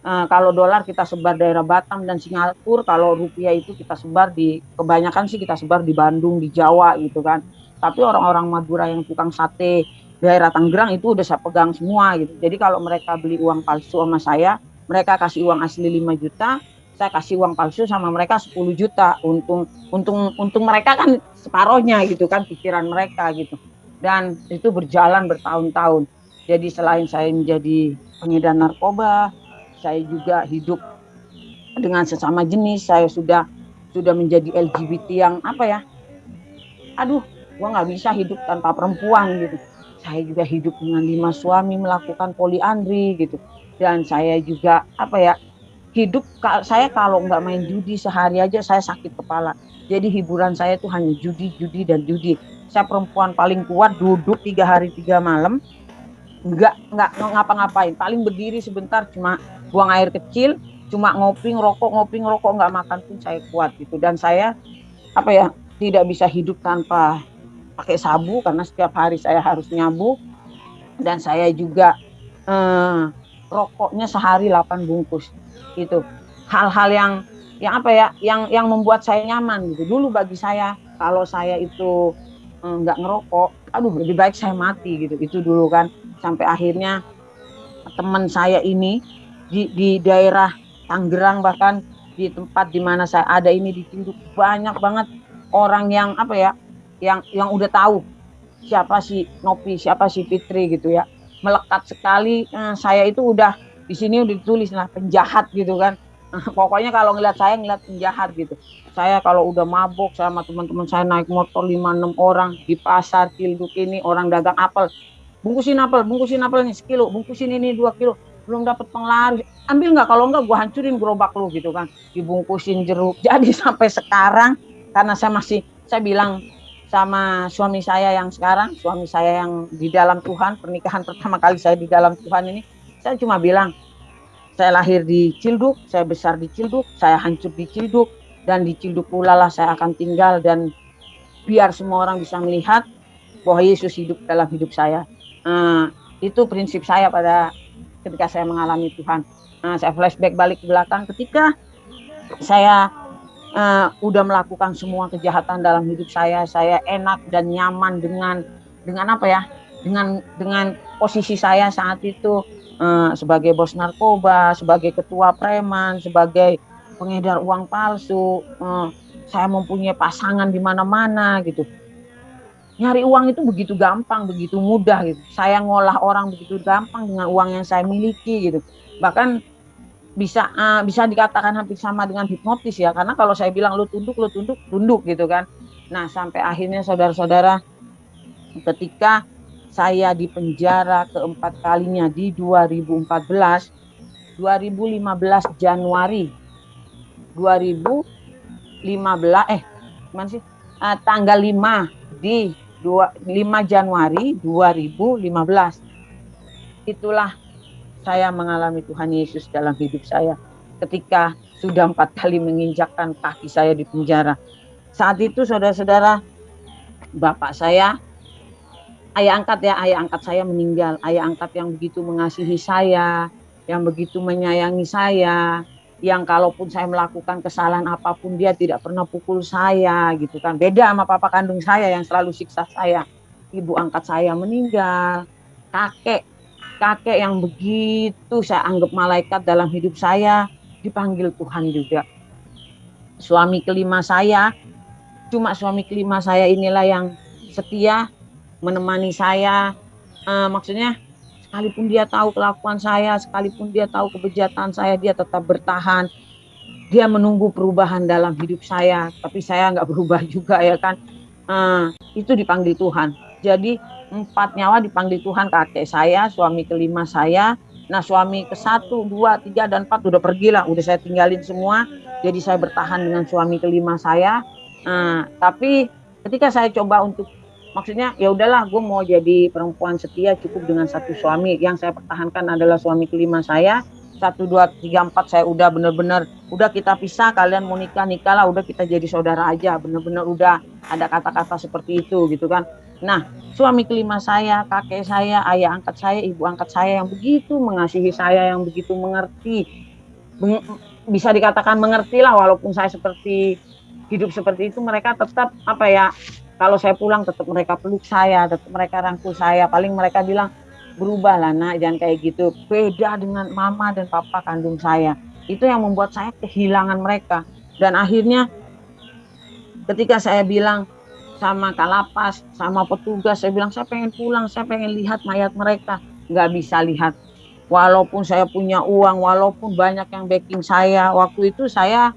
Kalau dolar kita sebar daerah Batam dan Singapura, kalau rupiah itu kita sebar kebanyakan sih kita sebar di Bandung, di Jawa gitu kan. Tapi orang-orang Madura yang tukang sate daerah Tangerang itu udah saya pegang semua gitu. Jadi kalau mereka beli uang palsu sama saya, mereka kasih uang asli 5 juta, saya kasih uang palsu sama mereka 10 juta. Untung mereka kan separohnya gitu kan, pikiran mereka gitu. Dan itu berjalan bertahun-tahun. Jadi selain saya menjadi pengedar narkoba, saya juga hidup dengan sesama jenis. Saya sudah menjadi LGBT yang gua nggak bisa hidup tanpa perempuan gitu. Saya juga hidup dengan 5 suami, melakukan poliandri gitu. Dan saya juga hidup, saya kalau nggak main judi sehari aja saya sakit kepala. Jadi hiburan saya itu hanya judi dan judi. Saya perempuan paling kuat, duduk 3 hari 3 malam, nggak ngapa-ngapain, paling berdiri sebentar cuma buang air kecil, cuma ngopi ngerokok, nggak makan pun saya kuat gitu. Dan saya tidak bisa hidup tanpa pakai sabu karena setiap hari saya harus nyabu. Dan saya juga rokoknya sehari 8 bungkus gitu. Hal-hal yang membuat saya nyaman gitu. Dulu bagi saya kalau saya itu nggak ngerokok, lebih baik saya mati gitu. Itu dulu kan. Sampai akhirnya teman saya ini di daerah Tangerang, bahkan di tempat di mana saya ada ini di Cilduk, banyak banget orang yang yang udah tahu siapa si Novi, siapa si Fitri gitu ya. Melekat sekali. Saya itu udah di sini udah ditulis lah penjahat gitu kan. Pokoknya kalau ngeliat saya ngeliat penjahat gitu. Saya kalau udah mabok sama teman-teman saya naik motor 5-6 orang di pasar Cilduk ini, orang dagang apel. Bungkusin apel nih sekilo, bungkusin ini 2 kilo. Belum dapat penglaris, ambil nggak, kalau nggak gue hancurin gerobak lu gitu kan. Dibungkusin jeruk. Jadi sampai sekarang karena saya bilang sama suami saya yang sekarang, suami saya yang di dalam Tuhan, pernikahan pertama kali saya di dalam Tuhan ini, saya cuma bilang, saya lahir di Cilduk, saya besar di Cilduk, saya hancur di Cilduk, dan di Cilduk pula lah saya akan tinggal, dan biar semua orang bisa melihat bahwa Yesus hidup dalam hidup saya. Itu prinsip saya ketika saya mengalami Tuhan. Saya flashback balik ke belakang ketika saya udah melakukan semua kejahatan dalam hidup saya enak dan nyaman dengan posisi saya saat itu sebagai bos narkoba, sebagai ketua preman, sebagai pengedar uang palsu. Saya mempunyai pasangan di mana-mana gitu. Nyari uang itu begitu gampang, begitu mudah gitu. Saya ngolah orang begitu gampang dengan uang yang saya miliki gitu. Bahkan bisa dikatakan hampir sama dengan hipnotis ya. Karena kalau saya bilang lu tunduk gitu kan. Nah, sampai akhirnya saudara-saudara, ketika saya di penjara keempat kalinya di 2015 Januari 2015 tanggal 5 di 5 Januari 2015. Itulah saya mengalami Tuhan Yesus dalam hidup saya. ketika sudah 4 kali menginjakkan kaki saya di penjara. Saat itu saudara-saudara, bapak saya, ayah angkat saya meninggal. Ayah angkat yang begitu mengasihi saya, yang begitu menyayangi saya, yang kalaupun saya melakukan kesalahan apapun dia tidak pernah pukul saya gitu kan. Beda sama papa kandung saya yang selalu siksa saya. Ibu angkat saya meninggal. Kakek yang begitu saya anggap malaikat dalam hidup saya dipanggil Tuhan juga. Suami kelima saya, cuma suami kelima saya inilah yang setia menemani saya. Maksudnya sekalipun dia tahu kelakuan saya, sekalipun dia tahu kebejatan saya, dia tetap bertahan. Dia menunggu perubahan dalam hidup saya, tapi saya nggak berubah juga ya kan. Itu dipanggil Tuhan. Jadi 4 nyawa dipanggil Tuhan, kakek saya, suami kelima saya. Nah suami ke-1, 2, 3, dan 4 udah pergi lah, udah saya tinggalin semua. Jadi saya bertahan dengan suami kelima saya. Tapi ketika saya coba untuk, maksudnya ya udahlah gue mau jadi perempuan setia cukup dengan 1 suami. Yang saya pertahankan adalah suami kelima saya. 1, 2, 3, 4 saya udah bener-bener, udah kita pisah, kalian mau nikah lah, udah kita jadi saudara aja. Bener-bener udah ada kata-kata seperti itu gitu kan. Nah suami kelima saya, kakek saya, ayah angkat saya, ibu angkat saya yang begitu mengasihi saya, yang begitu mengerti, bisa dikatakan mengerti lah, walaupun saya seperti hidup seperti itu, mereka tetap apa ya, kalau saya pulang tetap mereka peluk saya, tetap mereka rangkul saya. Paling mereka bilang, berubah lah nak, jangan kayak gitu. Beda dengan mama dan papa kandung saya. Itu yang membuat saya kehilangan mereka. Dan akhirnya ketika saya bilang sama kalapas, sama petugas, saya bilang saya pengen pulang, saya pengen lihat mayat mereka. Nggak bisa lihat. Walaupun saya punya uang, walaupun banyak yang backing saya. Waktu itu saya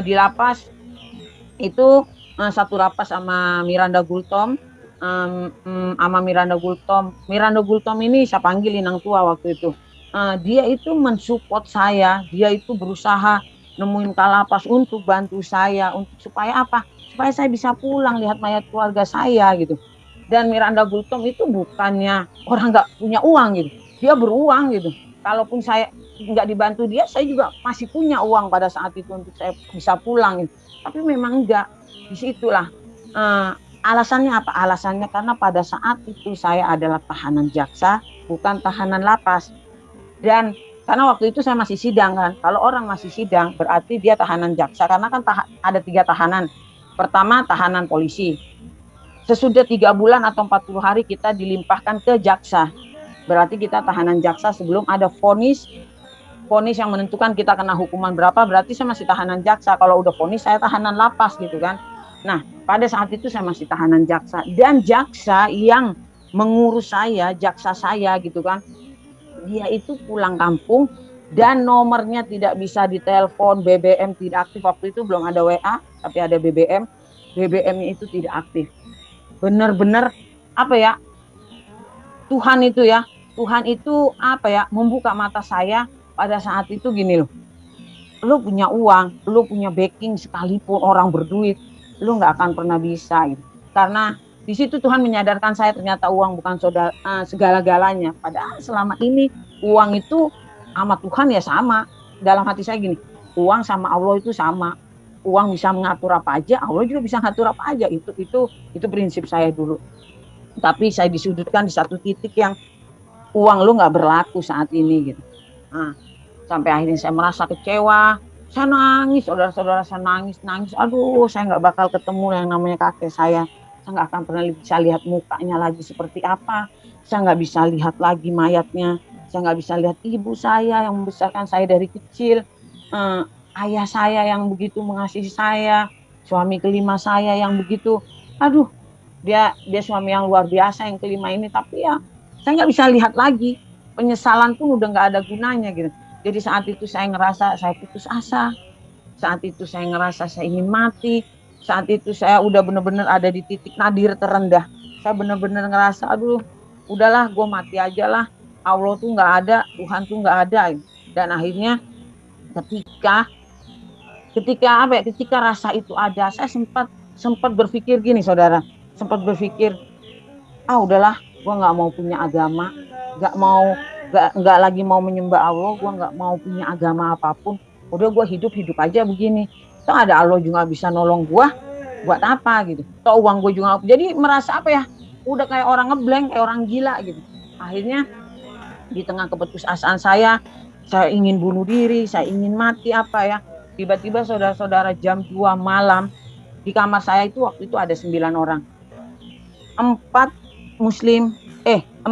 di lapas itu satu lapas sama Miranda Gultom. Miranda Gultom ini saya panggil Inang Tua waktu itu. Dia itu mensupport saya, dia itu berusaha nemuin kalapas untuk bantu saya, untuk supaya apa? Supaya saya bisa pulang lihat mayat keluarga saya gitu. Dan Miranda Gultom itu bukannya orang nggak punya uang gitu, dia beruang gitu. Kalaupun saya nggak dibantu dia, saya juga masih punya uang pada saat itu untuk saya bisa pulang gitu. Tapi memang enggak. Disitulah alasannya apa? Alasannya karena pada saat itu saya adalah tahanan jaksa, bukan tahanan lapas. Dan karena waktu itu saya masih sidang kan. Kalau orang masih sidang berarti dia tahanan jaksa. Karena kan ada 3 tahanan. Pertama tahanan polisi. Sesudah 3 bulan atau 40 hari kita dilimpahkan ke jaksa. Berarti kita tahanan jaksa sebelum ada vonis yang menentukan kita kena hukuman berapa, berarti saya masih tahanan jaksa. Kalau udah vonis saya tahanan lapas gitu kan. Nah pada saat itu saya masih tahanan jaksa, dan jaksa yang mengurus saya, jaksa saya gitu kan, dia itu pulang kampung dan nomornya tidak bisa ditelepon, BBM tidak aktif. Waktu itu belum ada WA tapi ada BBM-nya itu tidak aktif. Benar-benar apa ya, Tuhan itu apa ya, membuka mata saya pada saat itu gini loh. Lu punya uang, lu punya backing sekalipun orang berduit, lu nggak akan pernah bisa gitu. Karena di situ Tuhan menyadarkan saya ternyata uang bukan segala-galanya. Padahal selama ini uang itu sama Tuhan ya sama. Dalam hati saya gini, uang sama Allah itu sama. Uang bisa mengatur apa aja, Allah juga bisa ngatur apa aja. Itu prinsip saya dulu. Tapi saya disudutkan di satu titik yang uang lu nggak berlaku saat ini gitu. Sampai akhirnya saya merasa kecewa, saya nangis, saudara-saudara, saya nangis. Aduh, saya nggak bakal ketemu yang namanya kakek saya nggak akan pernah bisa lihat mukanya lagi seperti apa, saya nggak bisa lihat lagi mayatnya, saya nggak bisa lihat ibu saya yang membesarkan saya dari kecil, ayah saya yang begitu mengasihi saya, suami kelima saya yang begitu, aduh, dia suami yang luar biasa yang kelima ini, tapi ya saya nggak bisa lihat lagi, penyesalan pun udah nggak ada gunanya gitu. Jadi saat itu saya ngerasa saya putus asa, saat itu saya ngerasa saya ingin mati, saat itu saya udah bener-bener ada di titik nadir terendah. Saya bener-bener ngerasa, aduh, udahlah, gue mati aja lah. Allah tuh nggak ada, Tuhan tuh nggak ada. Dan akhirnya ketika rasa itu ada, saya sempat berpikir gini, saudara, sempat berpikir, udahlah, gue nggak mau punya agama, nggak lagi mau menyembah Allah, gue nggak mau punya agama apapun. udah gue hidup aja begini, toh ada Allah juga bisa nolong gue, buat apa gitu, toh uang gue juga, jadi merasa apa ya, udah kayak orang ngeblank, kayak orang gila gitu. Akhirnya di tengah keputusasaan saya ingin bunuh diri, saya ingin mati apa ya, tiba-tiba saudara-saudara jam 2 malam di kamar saya itu waktu itu ada 9 orang, 4 Muslim, 4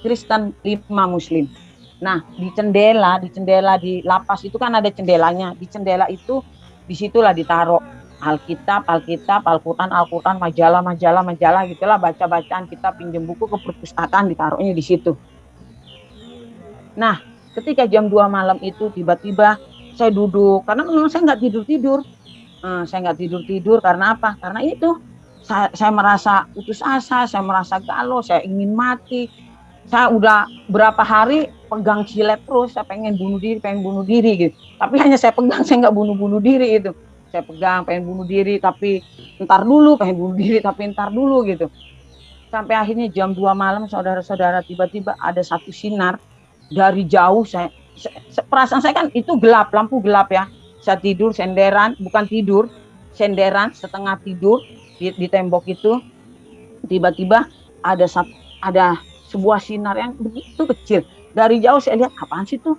Kristen, 5 Muslim. Nah di cendela di lapas itu kan ada cendelanya, di cendela itu disitulah ditaruh Alkitab, Al-Quran, majalah gitulah, baca-bacaan kita, pinjam buku ke perpustakaan ditaruhnya di situ. Nah ketika jam 2 malam itu tiba-tiba saya duduk, karena memang saya nggak tidur-tidur karena apa? Karena itu saya merasa putus asa, saya merasa galau, saya ingin mati. Saya udah berapa hari pegang silet terus, saya pengen bunuh diri gitu. Tapi hanya saya pegang, saya nggak bunuh diri itu. Saya pegang, pengen bunuh diri, tapi ntar dulu, pengen bunuh diri, tapi ntar dulu gitu. Sampai akhirnya jam 2 malam, saudara-saudara, tiba-tiba ada satu sinar dari jauh. Perasaan saya kan itu gelap, lampu gelap ya. Saya tidur senderan, bukan tidur, senderan, setengah tidur di tembok itu. Tiba-tiba ada sebuah sinar yang begitu kecil. Dari jauh saya lihat, apaan sih tuh?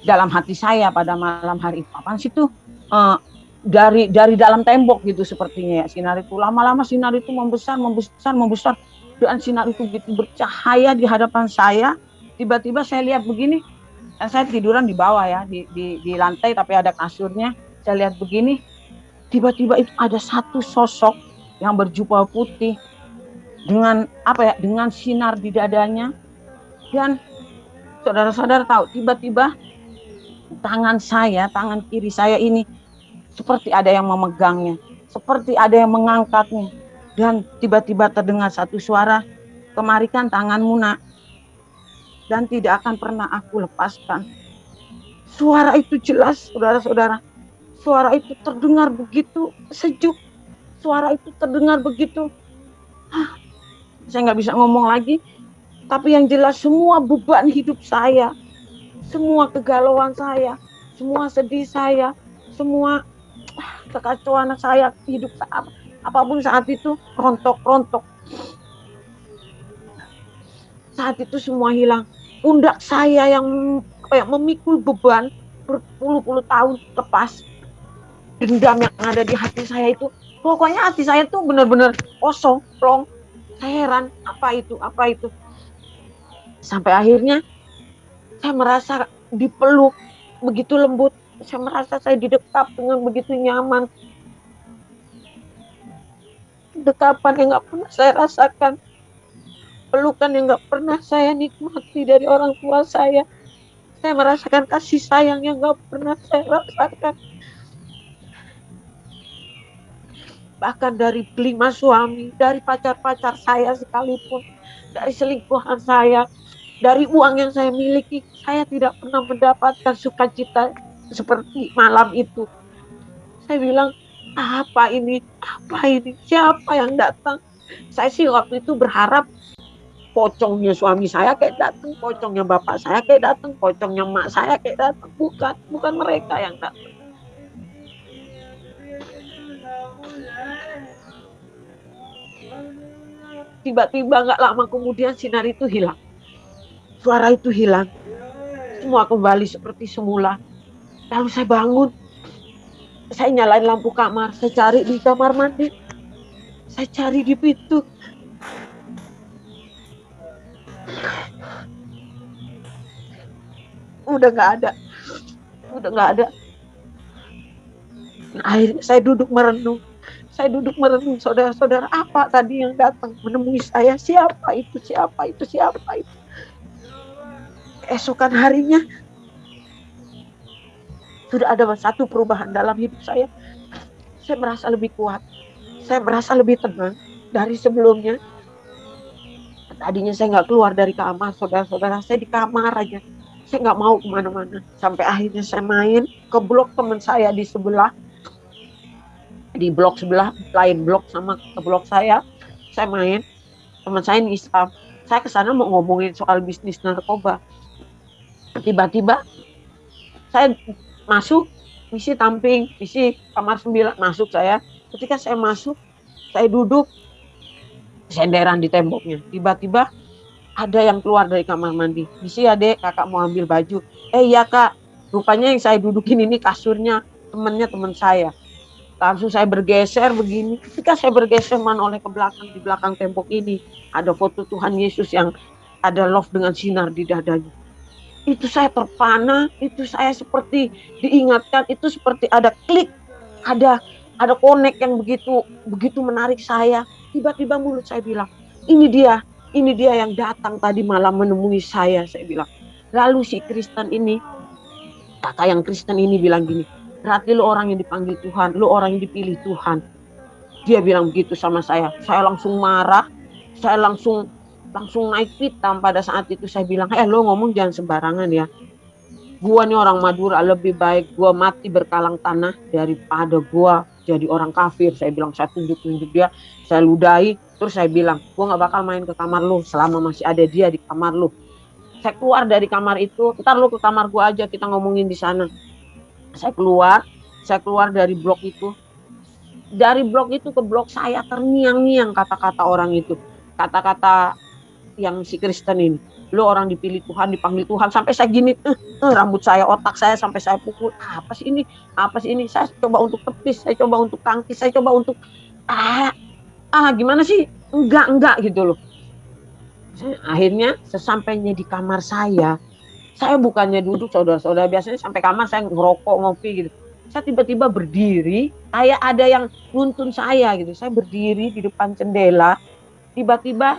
Dalam hati saya pada malam hari itu, apaan sih tuh? Dari dalam tembok gitu sepertinya ya, sinar itu. Lama-lama sinar itu membesar. Dan sinar itu begitu bercahaya di hadapan saya. Tiba-tiba saya lihat begini, dan saya tiduran di bawah ya, di lantai tapi ada kasurnya. Saya lihat begini, tiba-tiba itu ada satu sosok yang berjubah putih, dengan dengan sinar di dadanya. Dan saudara-saudara tahu, tiba-tiba tangan kiri saya ini seperti ada yang memegangnya, seperti ada yang mengangkatnya. Dan tiba-tiba terdengar satu suara, "Kemarikan tanganmu, Nak, dan tidak akan pernah aku lepaskan." Suara itu jelas, saudara-saudara. Suara itu terdengar begitu sejuk. Suara itu terdengar begitu, saya nggak bisa ngomong lagi. Tapi yang jelas semua beban hidup saya, semua kegalauan saya, semua sedih saya, semua kekacauan saya, hidup saya, apapun saat itu rontok. Saat itu semua hilang. Pundak saya yang memikul beban berpuluh-puluh tahun lepas. Dendam yang ada di hati saya itu, pokoknya hati saya tuh benar-benar kosong, plong. Saya heran, apa itu? Sampai akhirnya saya merasa dipeluk begitu lembut. Saya merasa saya didekap dengan begitu nyaman. Dekapan yang gak pernah saya rasakan. Pelukan yang gak pernah saya nikmati dari orang tua saya. Saya merasakan kasih sayang yang gak pernah saya rasakan. Bahkan dari 5 suami, dari pacar-pacar saya sekalipun, dari selingkuhan saya, dari uang yang saya miliki, saya tidak pernah mendapatkan sukacita seperti malam itu. Saya bilang, apa ini? Siapa yang datang? Saya sih waktu itu berharap pocongnya suami saya kayak datang, pocongnya bapak saya kayak datang, pocongnya mak saya kayak datang. Bukan mereka yang datang. Tiba-tiba gak lama kemudian sinar itu hilang. Suara itu hilang. Semua kembali seperti semula. Lalu saya bangun. Saya nyalain lampu kamar. Saya cari di kamar mandi. Saya cari di pintu. Udah gak ada. Akhirnya saya duduk merenung. Saudara-saudara, apa tadi yang datang menemui saya? Siapa itu? Keesokan harinya sudah ada satu perubahan dalam hidup saya. Saya merasa lebih kuat. Saya merasa lebih tenang dari sebelumnya. Tadinya saya nggak keluar dari kamar, saudara-saudara. Saya di kamar aja. Saya nggak mau kemana-mana. Sampai akhirnya saya main ke blok teman saya di sebelah. Di blok sebelah, lain blok sama ke blok saya main. Teman saya ini Islam. Saya kesana mau ngomongin soal bisnis narkoba. Tiba-tiba Saya masuk, misi tamping, misi kamar 9 masuk saya. Ketika saya masuk, saya duduk, senderan di temboknya. Tiba-tiba ada yang keluar dari kamar mandi. Misi adek, kakak mau ambil baju. Iya kak, rupanya yang saya dudukin ini kasurnya teman saya. Langsung saya bergeser begini. Ketika saya bergeser menoleh ke belakang, di belakang tembok ini ada foto Tuhan Yesus yang ada love dengan sinar di dadanya. Itu saya terpana, itu saya seperti diingatkan, itu seperti ada klik, ada connect yang begitu menarik saya. Tiba-tiba mulut saya bilang, ini dia yang datang tadi malam menemui saya bilang. Lalu si Kristen ini, kakak yang Kristen ini bilang gini, berarti lu orang yang dipanggil Tuhan, lu orang yang dipilih Tuhan. Dia bilang begitu sama saya langsung marah, saya langsung naik pitam. Pada saat itu saya bilang, lo ngomong jangan sembarangan ya. Gua nih orang Madura, lebih baik gua mati berkalang tanah daripada gua jadi orang kafir. Saya bilang, saya tunjuk dia, saya ludahi, terus saya bilang, gua gak bakal main ke kamar lu selama masih ada dia di kamar lu. Saya keluar dari kamar itu, ntar lu ke kamar gua aja, kita ngomongin di sana. Saya keluar dari blok itu. Dari blok itu ke blok saya terngiang-ngiang kata-kata orang itu. Kata-kata yang si Kristen ini. Lu orang dipilih Tuhan, dipanggil Tuhan. Sampai saya gini, rambut saya, otak saya sampai saya pukul. Apa sih ini? Saya coba untuk tepis, saya coba untuk tangkis, saya coba untuk gimana sih? Enggak gitu loh. Akhirnya sesampainya di kamar saya bukannya duduk saudara-saudara, biasanya sampai kamar saya ngerokok, ngopi gitu. Saya tiba-tiba berdiri, kayak ada yang nuntun saya gitu. Saya berdiri di depan jendela, tiba-tiba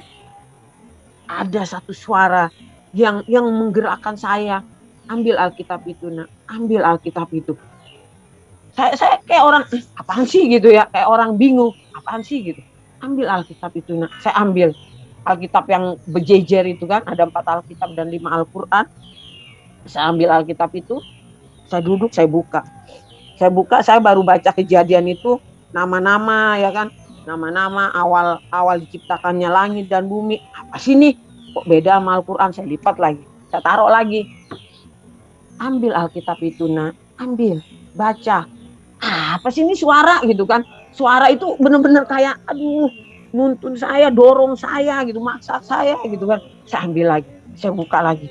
ada satu suara yang menggerakkan saya. Ambil Alkitab itu, nak. Ambil Alkitab itu. Saya kayak orang, apaan sih gitu ya? Kayak orang bingung, apaan sih gitu. Ambil Alkitab itu, nak. Saya ambil Alkitab yang berjejer itu kan, ada 4 Alkitab dan 5 Al-Quran. Saya ambil Alkitab itu, saya duduk, saya buka, saya baru baca Kejadian itu, nama-nama ya kan, nama-nama awal diciptakannya langit dan bumi. Apa sih nih? Kok beda sama Al-Quran? Saya lipat lagi, saya taruh lagi. Ambil Alkitab itu, nak. Ambil, baca. Apa sih ini suara gitu kan? Suara itu benar-benar kayak, nuntun saya, dorong saya gitu, maksa saya gitu kan. Saya ambil lagi, saya buka lagi.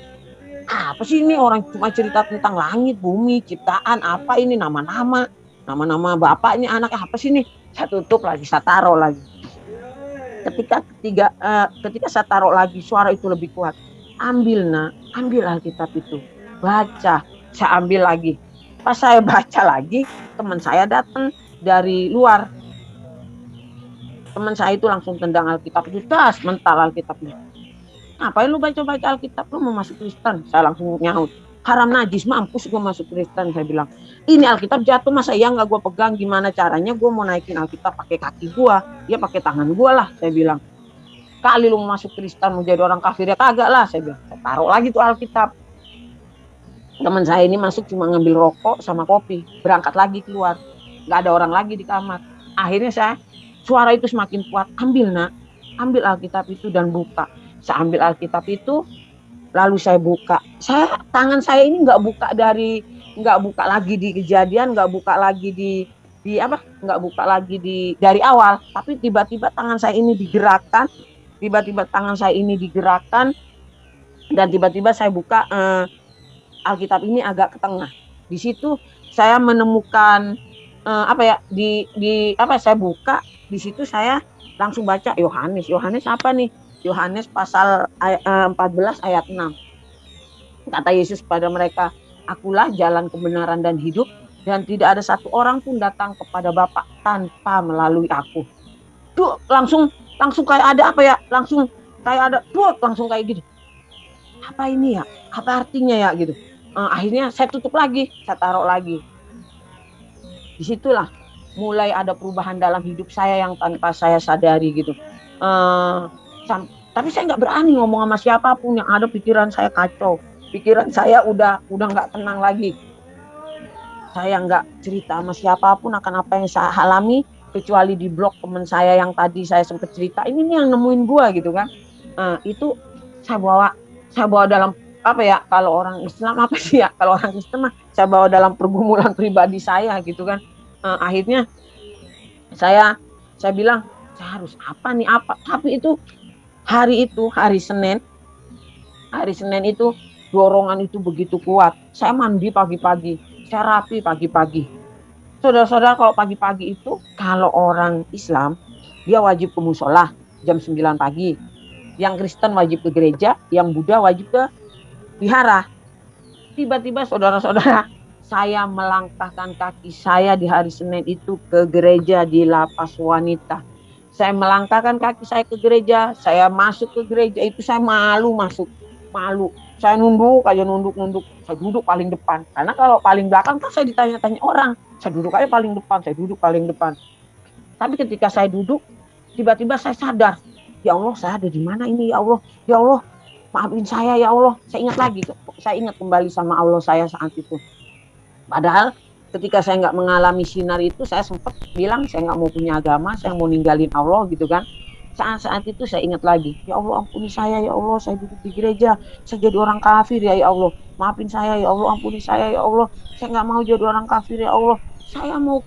Apa sih ini, orang cuma cerita tentang langit, bumi, ciptaan, apa ini, nama-nama bapaknya, anak, apa sih ini? Saya tutup lagi, saya taruh lagi. Ketika saya taruh lagi, suara itu lebih kuat. Ambil, nak, ambil Alkitab itu, baca. Saya ambil lagi. Pas saya baca lagi, teman saya datang dari luar. Teman saya itu langsung tendang Alkitab itu, tas, mental Alkitabnya. Ngapain lu baca-baca Alkitab, lu mau masuk Kristen? Saya langsung nyaut, haram najis, mampus gue masuk Kristen. Saya bilang, ini Alkitab jatuh, masa iya gak gue pegang? Gimana caranya gue mau naikin Alkitab? Pakai kaki gue, ya pakai tangan gue lah. Saya bilang, kali lu mau masuk Kristen, mau jadi orang kafir, ya kagak lah. Saya bilang, saya taruh lagi tuh Alkitab. Teman saya ini masuk cuma ngambil rokok sama kopi, berangkat lagi keluar, gak ada orang lagi di kamar. Akhirnya suara itu semakin kuat, ambil, nak, ambil Alkitab itu dan buka. Saya ambil Alkitab itu, lalu saya buka. Tangan saya ini nggak buka lagi di Kejadian, nggak buka lagi dari awal. Tapi tiba-tiba tangan saya ini digerakkan, dan tiba-tiba saya buka Alkitab ini agak ke tengah. Di situ saya menemukan saya buka, di situ saya langsung baca Yohanes apa nih? Yohanes pasal 14 ayat 6. Kata Yesus pada mereka, akulah jalan kebenaran dan hidup, dan tidak ada satu orang pun datang kepada Bapa tanpa melalui aku. Tuh langsung kayak ada langsung kayak gitu. Apa ini ya? Apa artinya ya gitu? Akhirnya saya tutup lagi, saya taruh lagi. Disitulah mulai ada perubahan dalam hidup saya yang tanpa saya sadari gitu. Tapi saya nggak berani ngomong sama siapapun, yang ada pikiran saya kacau, pikiran saya udah nggak tenang lagi. Saya nggak cerita sama siapapun akan apa yang saya alami, kecuali di blog teman saya yang tadi saya sempat cerita, ini nih yang nemuin gua gitu kan. Itu saya bawa dalam apa ya, kalau orang Islam apa sih ya, kalau orang Kristen mah saya bawa dalam pergumulan pribadi saya gitu kan. Akhirnya saya saya bilang saya harus apa nih apa, tapi itu hari Senin itu dorongan itu begitu kuat. Saya mandi pagi-pagi, saya rapi pagi-pagi. Saudara-saudara, kalau pagi-pagi itu kalau orang Islam dia wajib ke musola jam 9 pagi. Yang Kristen wajib ke gereja, yang Buddha wajib ke wihara. Tiba-tiba saudara-saudara, saya melangkahkan kaki saya di hari Senin itu ke gereja di lapas wanita. Saya melangkahkan kaki saya ke gereja, saya masuk ke gereja itu saya malu masuk, malu. Saya nunduk aja, nunduk. Saya duduk paling depan. Karena kalau paling belakang kan saya ditanya-tanya orang. Saya duduk aja paling depan, saya duduk paling depan. Tapi ketika saya duduk, tiba-tiba saya sadar, ya Allah, saya ada di mana ini ya Allah, maafin saya ya Allah. Saya ingat kembali sama Allah saya saat itu. Padahal ketika saya nggak mengalami sinar itu, saya sempat bilang saya nggak mau punya agama, saya mau ninggalin Allah gitu kan. Saat itu saya ingat lagi, ya Allah ampuni saya ya Allah, saya duduk di gereja, saya jadi orang kafir ya Allah, maafin saya ya Allah, ampuni saya ya Allah, saya nggak mau jadi orang kafir ya Allah, saya mau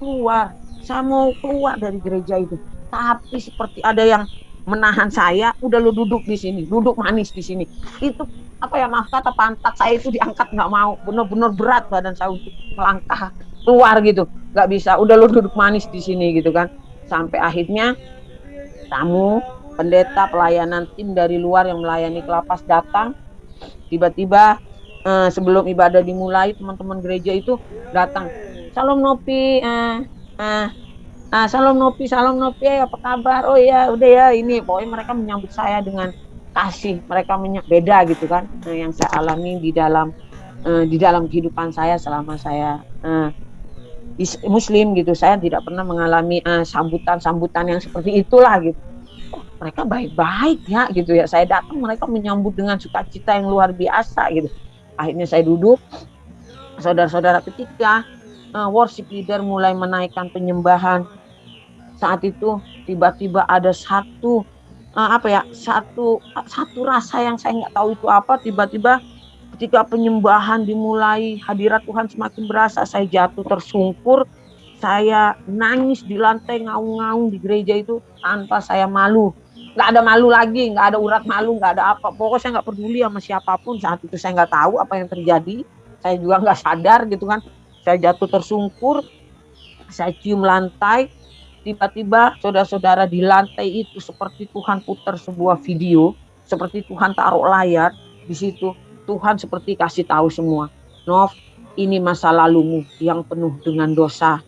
keluar dari gereja itu. Tapi seperti ada yang menahan saya, udah lu duduk di sini, duduk manis di sini. Itu apa ya, maaf kata, pantat saya itu diangkat, nggak mau, benar-benar berat badan saya untuk melangkah keluar gitu, nggak bisa, udah lu duduk manis di sini gitu kan. Sampai akhirnya tamu, pendeta, pelayanan tim dari luar yang melayani ke lapas datang. Tiba-tiba sebelum ibadah dimulai, teman-teman gereja itu datang. Salam Nopi, Salam Nopi, apa kabar? Oh ya, udah ya, ini pokoknya mereka menyambut saya dengan kasih. Mereka beda gitu kan, yang saya alami di dalam kehidupan saya selama saya Muslim gitu. Saya tidak pernah mengalami sambutan yang seperti itulah gitu. Mereka baik-baik ya gitu ya. Saya datang, mereka menyambut dengan sukacita yang luar biasa gitu. Akhirnya saya duduk. Saudara-saudara, ketika worship leader mulai menaikkan penyembahan, saat itu tiba-tiba ada satu rasa yang saya nggak tahu itu apa. Tiba-tiba ketika penyembahan dimulai, hadirat Tuhan semakin berasa, saya jatuh tersungkur, saya nangis di lantai, ngaung-ngaung di gereja itu tanpa saya malu. Nggak ada malu lagi, nggak ada urat malu, nggak ada apa. Pokoknya saya nggak peduli sama siapapun. Saat itu saya nggak tahu apa yang terjadi. Saya juga nggak sadar gitu kan. Saya jatuh tersungkur, saya cium lantai. Tiba-tiba saudara-saudara, di lantai itu seperti Tuhan putar sebuah video, seperti Tuhan taruh layar di situ. Tuhan seperti kasih tahu semua, Nov, ini masa lalumu yang penuh dengan dosa.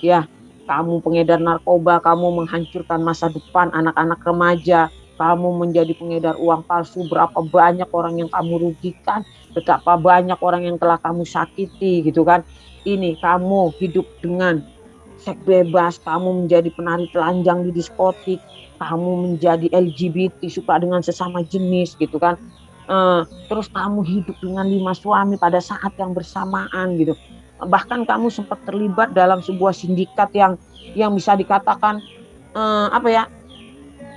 Ya, kamu pengedar narkoba, kamu menghancurkan masa depan anak-anak remaja, kamu menjadi pengedar uang palsu, berapa banyak orang yang kamu rugikan, betapa banyak orang yang telah kamu sakiti gitu kan. Ini kamu hidup dengan seks bebas, kamu menjadi penari telanjang di diskotik, kamu menjadi LGBT, suka dengan sesama jenis gitu kan. Terus kamu hidup dengan 5 suami pada saat yang bersamaan gitu. Bahkan kamu sempat terlibat dalam sebuah sindikat yang bisa dikatakan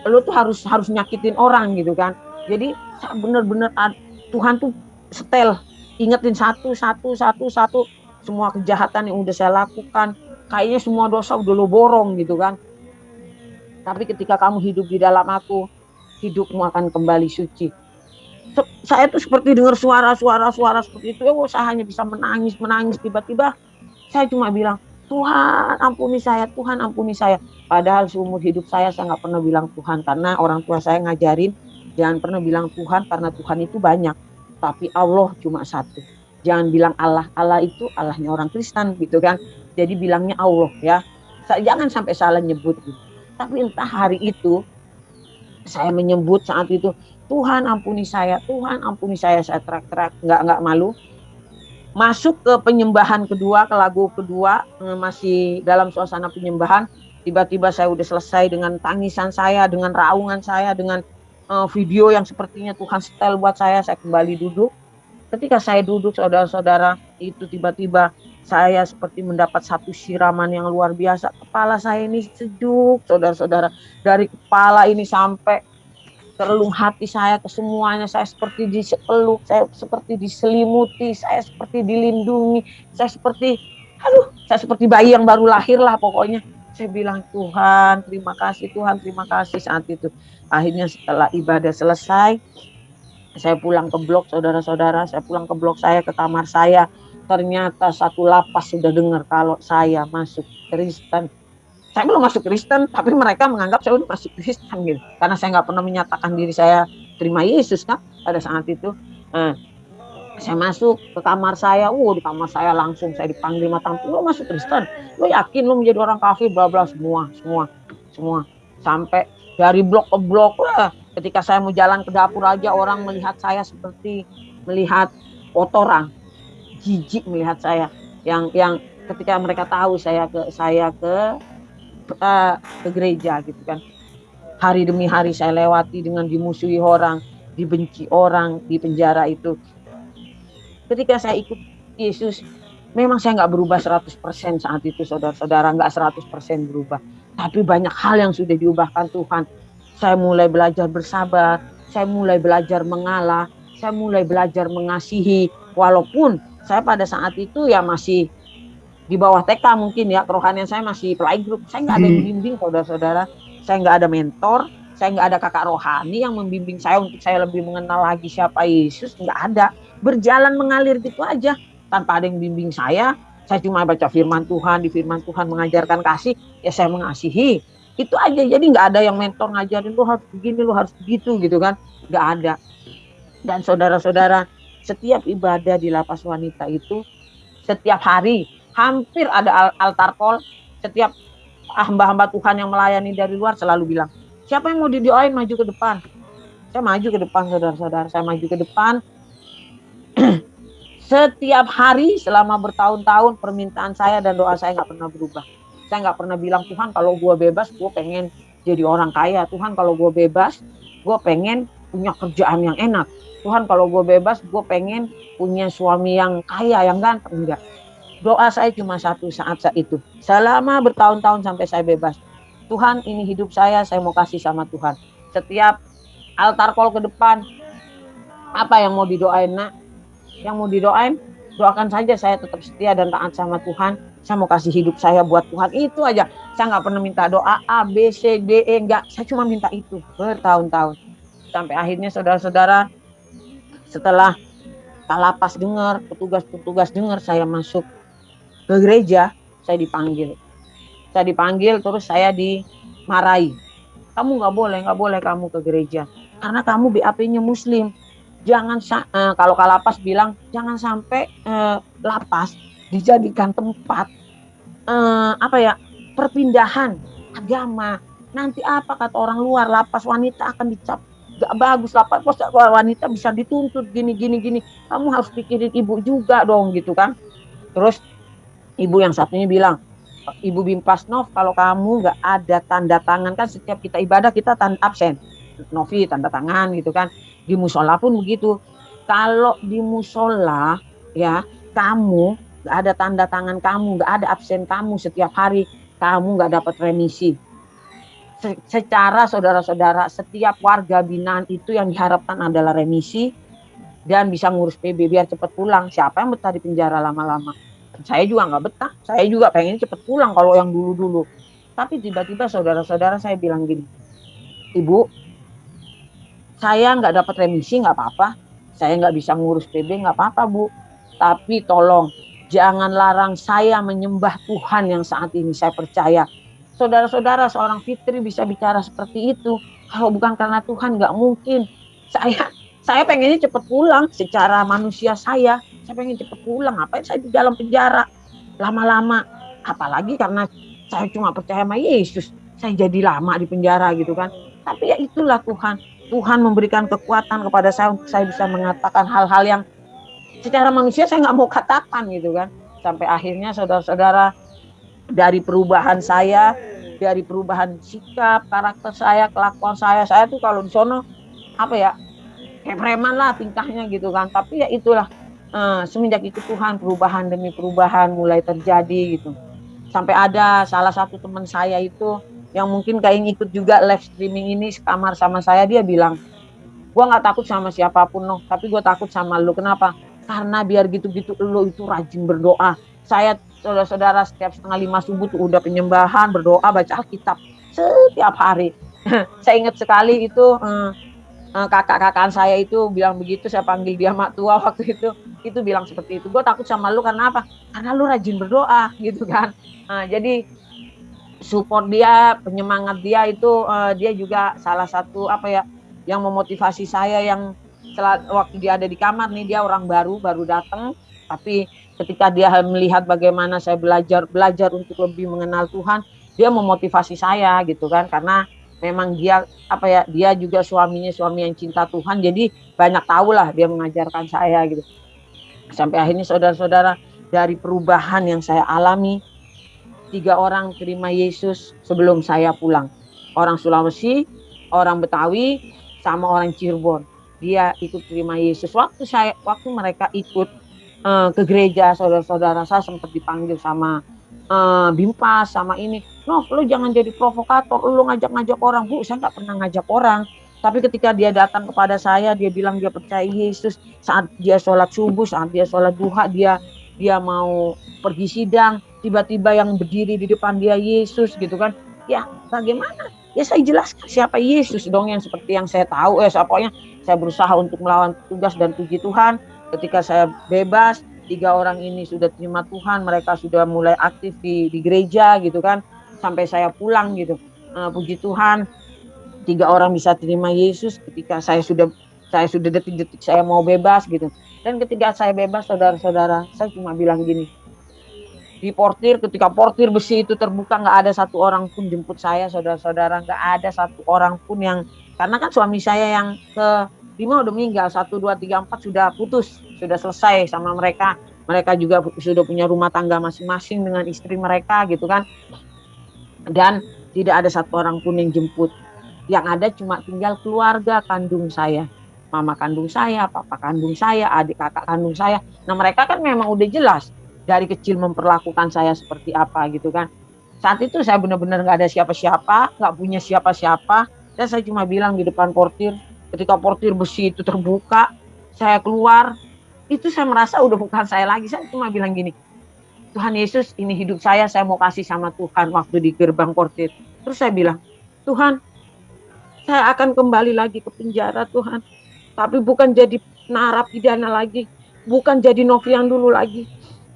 lu tuh harus nyakitin orang gitu kan. Jadi benar-benar Tuhan tuh setel, ingetin satu semua kejahatan yang udah saya lakukan. Kayaknya semua dosa udah lo borong gitu kan. Tapi ketika kamu hidup di dalam aku, hidupmu akan kembali suci. Saya tuh seperti dengar suara seperti itu. Saya hanya bisa menangis. Tiba-tiba saya cuma bilang, Tuhan ampuni saya, Tuhan ampuni saya. Padahal seumur hidup saya nggak pernah bilang Tuhan, karena orang tua saya ngajarin jangan pernah bilang Tuhan, karena Tuhan itu banyak, tapi Allah cuma satu. Jangan bilang Allah, Allah itu Allahnya orang Kristen gitu kan. Jadi bilangnya Allah ya. Jangan sampai salah nyebut gitu. Tapi entah hari itu saya menyebut saat itu, Tuhan ampuni saya, Tuhan ampuni saya teriak-teriak, nggak malu. Masuk ke penyembahan kedua, ke lagu kedua, masih dalam suasana penyembahan. Tiba-tiba saya udah selesai dengan tangisan saya, dengan raungan saya, dengan video yang sepertinya Tuhan setel buat saya kembali duduk. Ketika saya duduk, saudara-saudara, itu tiba-tiba saya seperti mendapat satu siraman yang luar biasa. Kepala saya ini sejuk, saudara-saudara. Dari kepala ini sampai relung hati saya ke semuanya, saya seperti dipeluk, saya seperti diselimuti, saya seperti dilindungi, saya seperti bayi yang baru lahir lah pokoknya. Saya bilang, Tuhan terima kasih saat itu. Akhirnya setelah ibadah selesai, saya pulang ke blok, saudara-saudara, saya pulang ke blok saya, ke kamar saya. Ternyata satu lapas sudah dengar kalau saya masuk Kristen. Saya belum masuk Kristen, tapi mereka menganggap saya udah masuk Kristen gitu. Karena saya nggak pernah menyatakan diri saya terima Yesus kan pada saat itu. Saya masuk ke kamar saya, di kamar saya langsung saya dipanggil mata, lo masuk Kristen, lo yakin lo menjadi orang kafir, bla bla, semua. Sampai dari blok ke blok, ketika saya mau jalan ke dapur aja orang melihat saya seperti melihat kotoran, jijik melihat saya. Yang ketika mereka tahu saya ke gereja gitu kan. Hari demi hari saya lewati dengan dimusuhi orang, dibenci orang di penjara itu. Ketika saya ikut Yesus, memang saya nggak berubah 100% saat itu, saudara-saudara, nggak 100% berubah. Tapi banyak hal yang sudah diubahkan Tuhan. Saya mulai belajar bersabar, saya mulai belajar mengalah, saya mulai belajar mengasihi. Walaupun saya pada saat itu ya masih di bawah TK mungkin ya, kerohanian saya masih playgroup. Saya nggak ada yang bimbing, saudara-saudara. Saya nggak ada mentor, saya nggak ada kakak rohani yang membimbing saya untuk saya lebih mengenal lagi siapa Yesus. Nggak ada. Berjalan mengalir gitu aja, tanpa ada yang bimbing saya. Saya cuma baca firman Tuhan, di firman Tuhan mengajarkan kasih, ya saya mengasihi. Itu aja, jadi nggak ada yang mentor ngajarin, lu harus begini, lu harus begitu gitu kan. Nggak ada. Dan saudara-saudara, setiap ibadah di lapas wanita itu, setiap hari, hampir ada altar call. Setiap hamba-hamba Tuhan yang melayani dari luar selalu bilang, siapa yang mau didoain maju ke depan. Saya maju ke depan, saudara-saudara. Saya maju ke depan. Setiap hari selama bertahun-tahun permintaan saya dan doa saya nggak pernah berubah. Saya nggak pernah bilang, Tuhan kalau gue bebas gue pengen jadi orang kaya. Tuhan kalau gue bebas gue pengen punya kerjaan yang enak. Tuhan kalau gue bebas gue pengen punya suami yang kaya, yang ganteng. Enggak. Doa saya cuma satu saat itu. Selama bertahun-tahun sampai saya bebas. Tuhan ini hidup saya mau kasih sama Tuhan. Setiap altar call ke depan, apa yang mau didoain nak? Yang mau didoain, doakan saja, saya tetap setia dan taat sama Tuhan. Saya mau kasih hidup saya buat Tuhan, itu aja. Saya nggak pernah minta doa A, B, C, D, E, enggak. Saya cuma minta itu bertahun-tahun. Sampai akhirnya saudara-saudara, setelah kalapas dengar, petugas-petugas dengar saya masuk ke gereja, saya dipanggil. Terus saya dimarahi. Kamu nggak boleh kamu ke gereja. Karena kamu BAP-nya Muslim. Jangan kalau kalapas bilang jangan sampai lapas dijadikan tempat perpindahan agama. Nanti apa kata orang luar, lapas wanita akan dicap gak bagus, lapas wanita bisa dituntut gini. Kamu harus pikirin ibu juga dong gitu kan. Terus ibu yang satunya bilang, Ibu Bimpasnov, kalau kamu nggak ada tanda tangan, kan setiap kita ibadah kita tanda absen, Novi tanda tangan gitu kan. Di musola pun begitu. Kalau di musola ya kamu nggak ada tanda tangan kamu, nggak ada absen kamu setiap hari, kamu nggak dapat remisi. Secara saudara-saudara, setiap warga binaan itu yang diharapkan adalah remisi dan bisa ngurus PB biar cepat pulang. Siapa yang betah di penjara lama-lama? Saya juga nggak betah. Saya juga pengen cepat pulang kalau yang dulu-dulu. Tapi tiba-tiba saudara-saudara saya bilang gini, Ibu, saya nggak dapat remisi nggak apa-apa, saya nggak bisa ngurus PB nggak apa-apa Bu, tapi tolong jangan larang saya menyembah Tuhan yang saat ini saya percaya. Saudara-saudara, seorang Fitri bisa bicara seperti itu, kalau bukan karena Tuhan nggak mungkin. Saya pengennya cepat pulang, secara manusia saya pengen cepat pulang. Ngapain saya di dalam penjara lama-lama, apalagi karena saya cuma percaya sama Yesus, saya jadi lama di penjara gitu kan. Tapi ya itulah Tuhan memberikan kekuatan kepada saya untuk saya bisa mengatakan hal-hal yang secara manusia saya nggak mau katakan gitu kan. Sampai akhirnya saudara-saudara, dari perubahan saya, dari perubahan sikap, karakter saya, kelakuan saya tuh kalau di sono kayak preman lah tingkahnya gitu kan. Tapi ya itulah, semenjak itu Tuhan perubahan demi perubahan mulai terjadi gitu. Sampai ada salah satu teman saya itu yang mungkin kayak ngikut juga live streaming ini sekamar sama saya, dia bilang, "Gua nggak takut sama siapapun, Noh, tapi gue takut sama lu." Kenapa? Karena biar gitu-gitu lu itu rajin berdoa. Saya, saudara-saudara, setiap setengah 5 subuh tuh udah penyembahan, berdoa, baca Alkitab setiap hari. Saya ingat sekali itu, kakak-kakaan saya itu bilang begitu, saya panggil dia mak tua waktu itu bilang seperti itu, "Gue takut sama lu karena apa? Karena lu rajin berdoa," gitu kan. Jadi support dia, penyemangat dia itu, dia juga salah satu apa ya, yang memotivasi saya, yang waktu dia ada di kamar nih, dia orang baru datang, tapi ketika dia melihat bagaimana saya belajar untuk lebih mengenal Tuhan, dia memotivasi saya gitu kan, karena memang dia apa ya, dia juga suami yang cinta Tuhan, jadi banyak tahu lah dia mengajarkan saya gitu. Sampai akhirnya saudara-saudara, dari perubahan yang saya alami, 3 orang terima Yesus sebelum saya pulang. Orang Sulawesi, orang Betawi, sama orang Cirebon. Dia ikut terima Yesus. Waktu mereka ikut ke gereja, saudara-saudara, saya sempat dipanggil sama Bimpas, sama ini, "Nov, lu jangan jadi provokator, lu ngajak-ngajak orang." Bu, saya nggak pernah ngajak orang. Tapi ketika dia datang kepada saya, dia bilang dia percaya Yesus, saat dia sholat subuh, saat dia sholat duha, dia mau pergi sidang, tiba-tiba yang berdiri di depan dia Yesus gitu kan. Ya bagaimana? Ya saya jelaskan siapa Yesus dong, yang seperti yang saya tahu. Pokoknya saya berusaha untuk melawan tugas, dan puji Tuhan ketika saya bebas, 3 orang ini sudah terima Tuhan, mereka sudah mulai aktif di gereja gitu kan, sampai saya pulang gitu. Puji Tuhan, 3 orang bisa terima Yesus ketika saya sudah detik-detik saya mau bebas gitu. Dan ketika saya bebas, saudara-saudara, saya cuma bilang gini, ketika portir besi itu terbuka, nggak ada satu orang pun jemput saya, saudara-saudara, nggak ada satu orang pun yang, karena kan suami saya yang ke-5 udah meninggal, 1, 2, 3, 4 sudah putus, sudah selesai sama mereka. Mereka juga sudah punya rumah tangga masing-masing dengan istri mereka gitu kan. Dan tidak ada satu orang pun yang jemput. Yang ada cuma tinggal keluarga kandung saya. Mama kandung saya, papa kandung saya, adik kakak kandung saya. Nah mereka kan memang udah jelas dari kecil memperlakukan saya seperti apa gitu kan. Saat itu saya benar-benar gak ada siapa-siapa, gak punya siapa-siapa. Dan saya cuma bilang di depan portir, ketika portir besi itu terbuka, saya keluar, itu saya merasa udah bukan saya lagi. Saya cuma bilang gini, "Tuhan Yesus, ini hidup saya mau kasih sama Tuhan," waktu di gerbang portir. Terus saya bilang, "Tuhan, saya akan kembali lagi ke penjara Tuhan. Tapi bukan jadi narapidana lagi, bukan jadi Novi yang dulu lagi.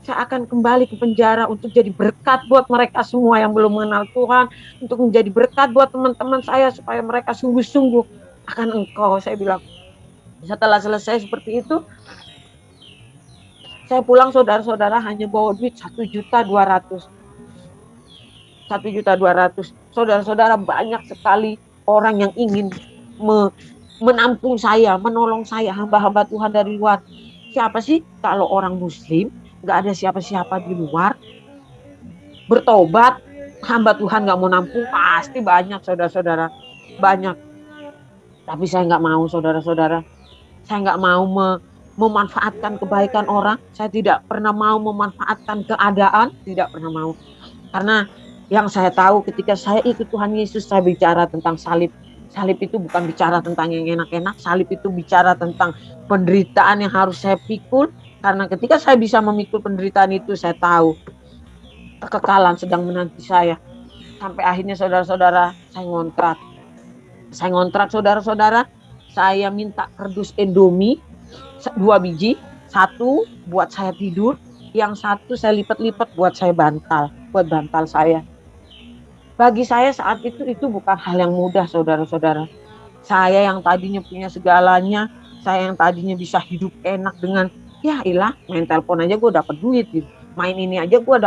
Saya akan kembali ke penjara untuk jadi berkat buat mereka semua yang belum mengenal Tuhan, untuk menjadi berkat buat teman-teman saya supaya mereka sungguh-sungguh akan Engkau," saya bilang. Setelah selesai seperti itu, saya pulang, saudara-saudara, hanya bawa duit 1.200.000. 1.200.000. Saudara-saudara, banyak sekali orang yang ingin menampung saya, menolong saya, hamba-hamba Tuhan dari luar. Siapa sih kalau orang Muslim, gak ada siapa-siapa di luar, bertobat, hamba Tuhan gak mau nampung? Pasti banyak, saudara-saudara, banyak. Tapi saya gak mau, saudara-saudara. Saya gak mau memanfaatkan kebaikan orang. Saya tidak pernah mau memanfaatkan keadaan, tidak pernah mau. Karena yang saya tahu, ketika saya ikut Tuhan Yesus, saya bicara tentang salib. Salib itu bukan bicara tentang yang enak-enak, salib itu bicara tentang penderitaan yang harus saya pikul. Karena ketika saya bisa memikul penderitaan itu, saya tahu kekekalan sedang menanti saya. Sampai akhirnya, saudara-saudara, saya ngontrak, saudara-saudara. Saya minta kardus Indomie 2 biji, 1 buat saya tidur, yang 1 saya lipat-lipat buat saya buat bantal saya. Bagi saya saat itu bukan hal yang mudah, saudara-saudara. Saya yang tadinya punya segalanya, saya yang tadinya bisa hidup enak dengan, ya ilah, main telepon aja gue dapat duit gitu. Main ini aja gue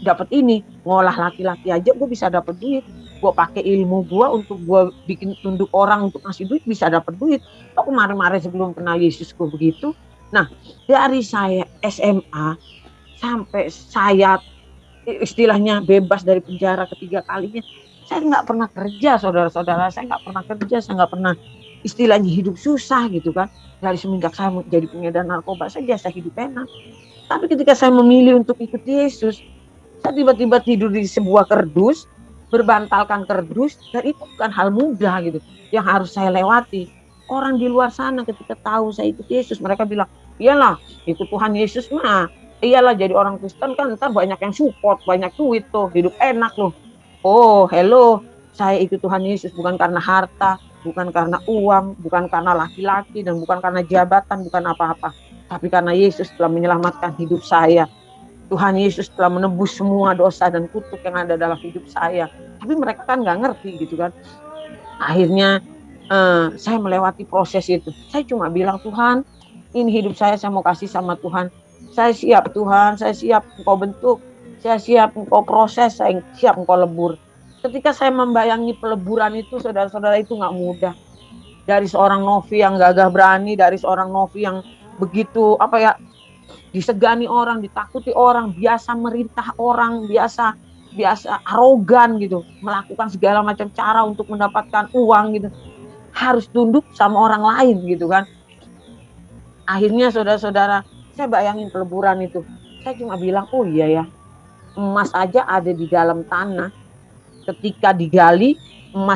dapat ini, ngolah laki-laki aja gue bisa dapat duit. Gue pakai ilmu gue untuk gue bikin tunduk orang untuk ngasih duit, bisa dapat duit. Kok kemarin-kemarin sebelum kenal Yesus gue begitu. Nah, dari saya SMA sampai saya istilahnya bebas dari penjara ketiga kalinya, saya nggak pernah kerja, saudara-saudara. Saya nggak pernah kerja, saya nggak pernah istilahnya hidup susah gitu kan. Dari semenjak saya jadi pengedar narkoba, saya biasa hidup enak. Tapi ketika saya memilih untuk ikut Yesus, saya tiba-tiba tidur di sebuah kardus, berbantalkan kardus, dan itu bukan hal mudah gitu yang harus saya lewati. Orang di luar sana ketika tahu saya ikut Yesus, mereka bilang, iyalah ikut Tuhan Yesus mah, iyalah jadi orang Kristen kan ntar banyak yang support, banyak duit tuh, hidup enak loh. Oh hello, saya ikut Tuhan Yesus bukan karena harta, bukan karena uang, bukan karena laki-laki, dan bukan karena jabatan, bukan apa-apa, tapi karena Yesus telah menyelamatkan hidup saya. Tuhan Yesus telah menebus semua dosa dan kutuk yang ada dalam hidup saya. Tapi mereka kan nggak ngerti gitu kan. Akhirnya saya melewati proses itu. Saya cuma bilang, Tuhan, ini hidup saya mau kasih sama Tuhan. Saya siap Tuhan, saya siap Engkau bentuk, saya siap Engkau proses, saya siap Engkau lebur. Ketika saya membayangi peleburan itu, saudara-saudara, itu nggak mudah. Dari seorang Novi yang gagah berani, dari seorang Novi yang begitu disegani orang, ditakuti orang, biasa merintah orang, biasa arogan gitu, melakukan segala macam cara untuk mendapatkan uang gitu, harus tunduk sama orang lain gitu kan. Akhirnya saudara-saudara, saya bayangin peleburan itu, saya cuma bilang, oh iya ya, emas aja ada di dalam tanah. Ketika digali,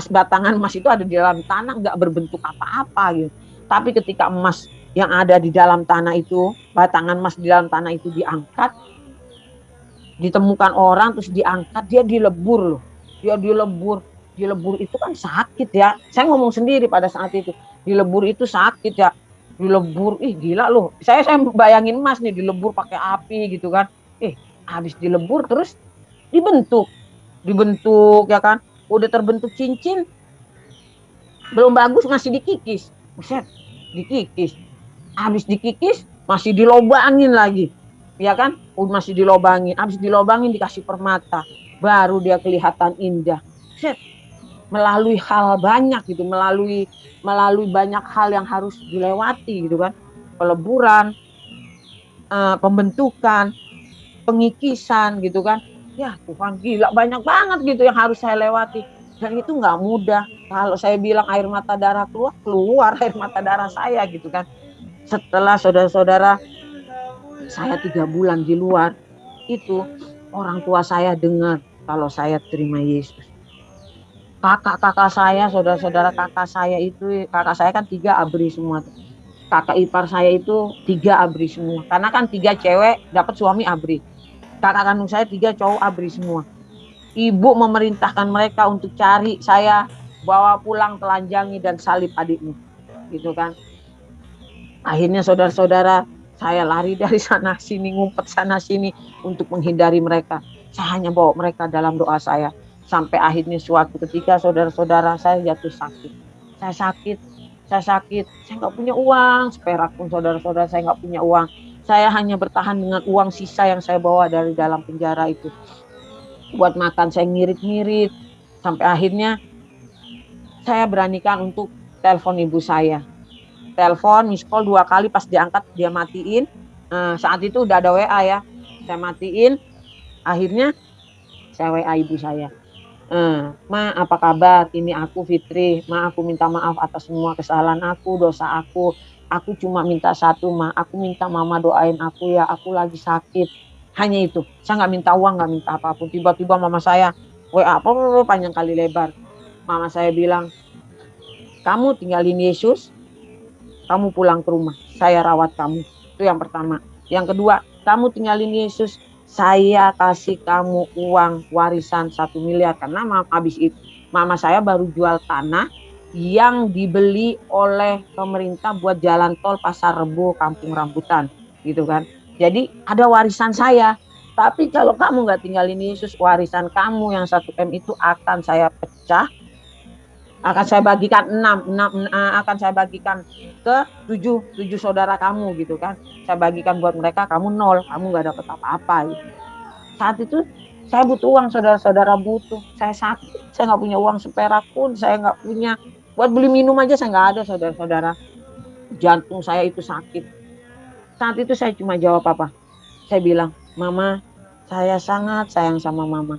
batangan emas itu ada di dalam tanah, nggak berbentuk apa-apa gitu. Tapi ketika emas yang ada di dalam tanah itu, batangan emas di dalam tanah itu diangkat, ditemukan orang, terus diangkat, dia dilebur loh. Dia dilebur itu kan sakit ya. Saya ngomong sendiri pada saat itu, dilebur itu sakit ya. Dilebur, gila loh. Saya bayangin emas nih dilebur pakai api gitu kan. Habis dilebur terus dibentuk ya kan. Udah terbentuk cincin, belum bagus masih dikikis. Buset, dikikis. Habis dikikis masih dilobangin lagi. Ya kan? Masih dilobangin. Habis dilobangin dikasih permata. Baru dia kelihatan indah. Buset. Melalui hal banyak gitu, melalui banyak hal yang harus dilewati gitu kan. Peleburan, pembentukan, pengikisan gitu kan. Ya Tuhan, gila banyak banget gitu yang harus saya lewati. Dan itu nggak mudah. Kalau saya bilang air mata darah keluar air mata darah saya gitu kan. Setelah saudara-saudara saya 3 bulan di luar, itu orang tua saya dengar kalau saya terima Yesus. Kakak-kakak saya, saudara-saudara kakak saya itu, kakak saya kan 3 ABRI semua. Kakak ipar saya itu 3 ABRI semua. Karena kan 3 cewek dapat suami ABRI. Kakak kandung saya 3 cowok ABRI semua. Ibu memerintahkan mereka untuk cari saya, bawa pulang, telanjangi dan salib adiknya. Gitu kan. Akhirnya saudara-saudara, saya lari dari sana sini, ngumpet sana sini untuk menghindari mereka. Saya hanya bawa mereka dalam doa saya. Sampai akhirnya suatu ketika saudara-saudara saya jatuh sakit. Saya sakit, saya nggak punya uang, seperak pun saudara-saudara saya nggak punya uang. Saya hanya bertahan dengan uang sisa yang saya bawa dari dalam penjara itu. Buat makan saya ngirit-ngirit. Sampai akhirnya saya beranikan untuk telepon ibu saya. Telepon, miss call 2 kali, pas diangkat dia matiin. Saat itu udah ada WA ya. Saya matiin. Akhirnya saya WA ibu saya. Ma, apa kabar? Ini aku Fitri. Ma, aku minta maaf atas semua kesalahan aku, dosa aku. Aku cuma minta satu, Ma. Aku minta mama doain aku ya. Aku lagi sakit. Hanya itu. Saya nggak minta uang, nggak minta apapun. Tiba-tiba mama saya WA panjang kali lebar. Mama saya bilang, kamu tinggalin Yesus, kamu pulang ke rumah. Saya rawat kamu. Itu yang pertama. Yang kedua, kamu tinggalin Yesus, saya kasih kamu uang warisan 1 miliar. Karena habis itu mama saya baru jual tanah yang dibeli oleh pemerintah buat jalan tol Pasar Rebo Kampung Rambutan gitu kan. Jadi ada warisan saya. Tapi kalau kamu nggak tinggalin Yesus, warisan kamu yang 1 M itu akan saya pecah, akan saya bagikan 6 akan saya bagikan ke 7 saudara kamu gitu kan. Saya bagikan buat mereka, kamu 0, kamu nggak dapat apa-apa gitu. Saat itu saya butuh uang, saudara-saudara butuh. Saya sakit, saya nggak punya uang seperak pun, saya nggak punya buat beli minum aja, saya nggak ada, saudara-saudara. Jantung saya itu sakit. Saat itu saya cuma jawab apa? Saya bilang, Mama, saya sangat sayang sama Mama.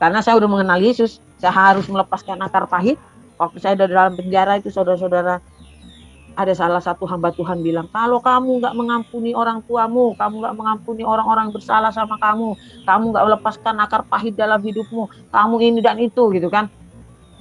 Karena saya udah mengenal Yesus, saya harus melepaskan akar pahit. Waktu saya ada dalam penjara itu, saudara-saudara, ada salah satu hamba Tuhan bilang, kalau kamu nggak mengampuni orang tuamu, kamu nggak mengampuni orang-orang bersalah sama kamu nggak melepaskan akar pahit dalam hidupmu, kamu ini dan itu gitu kan,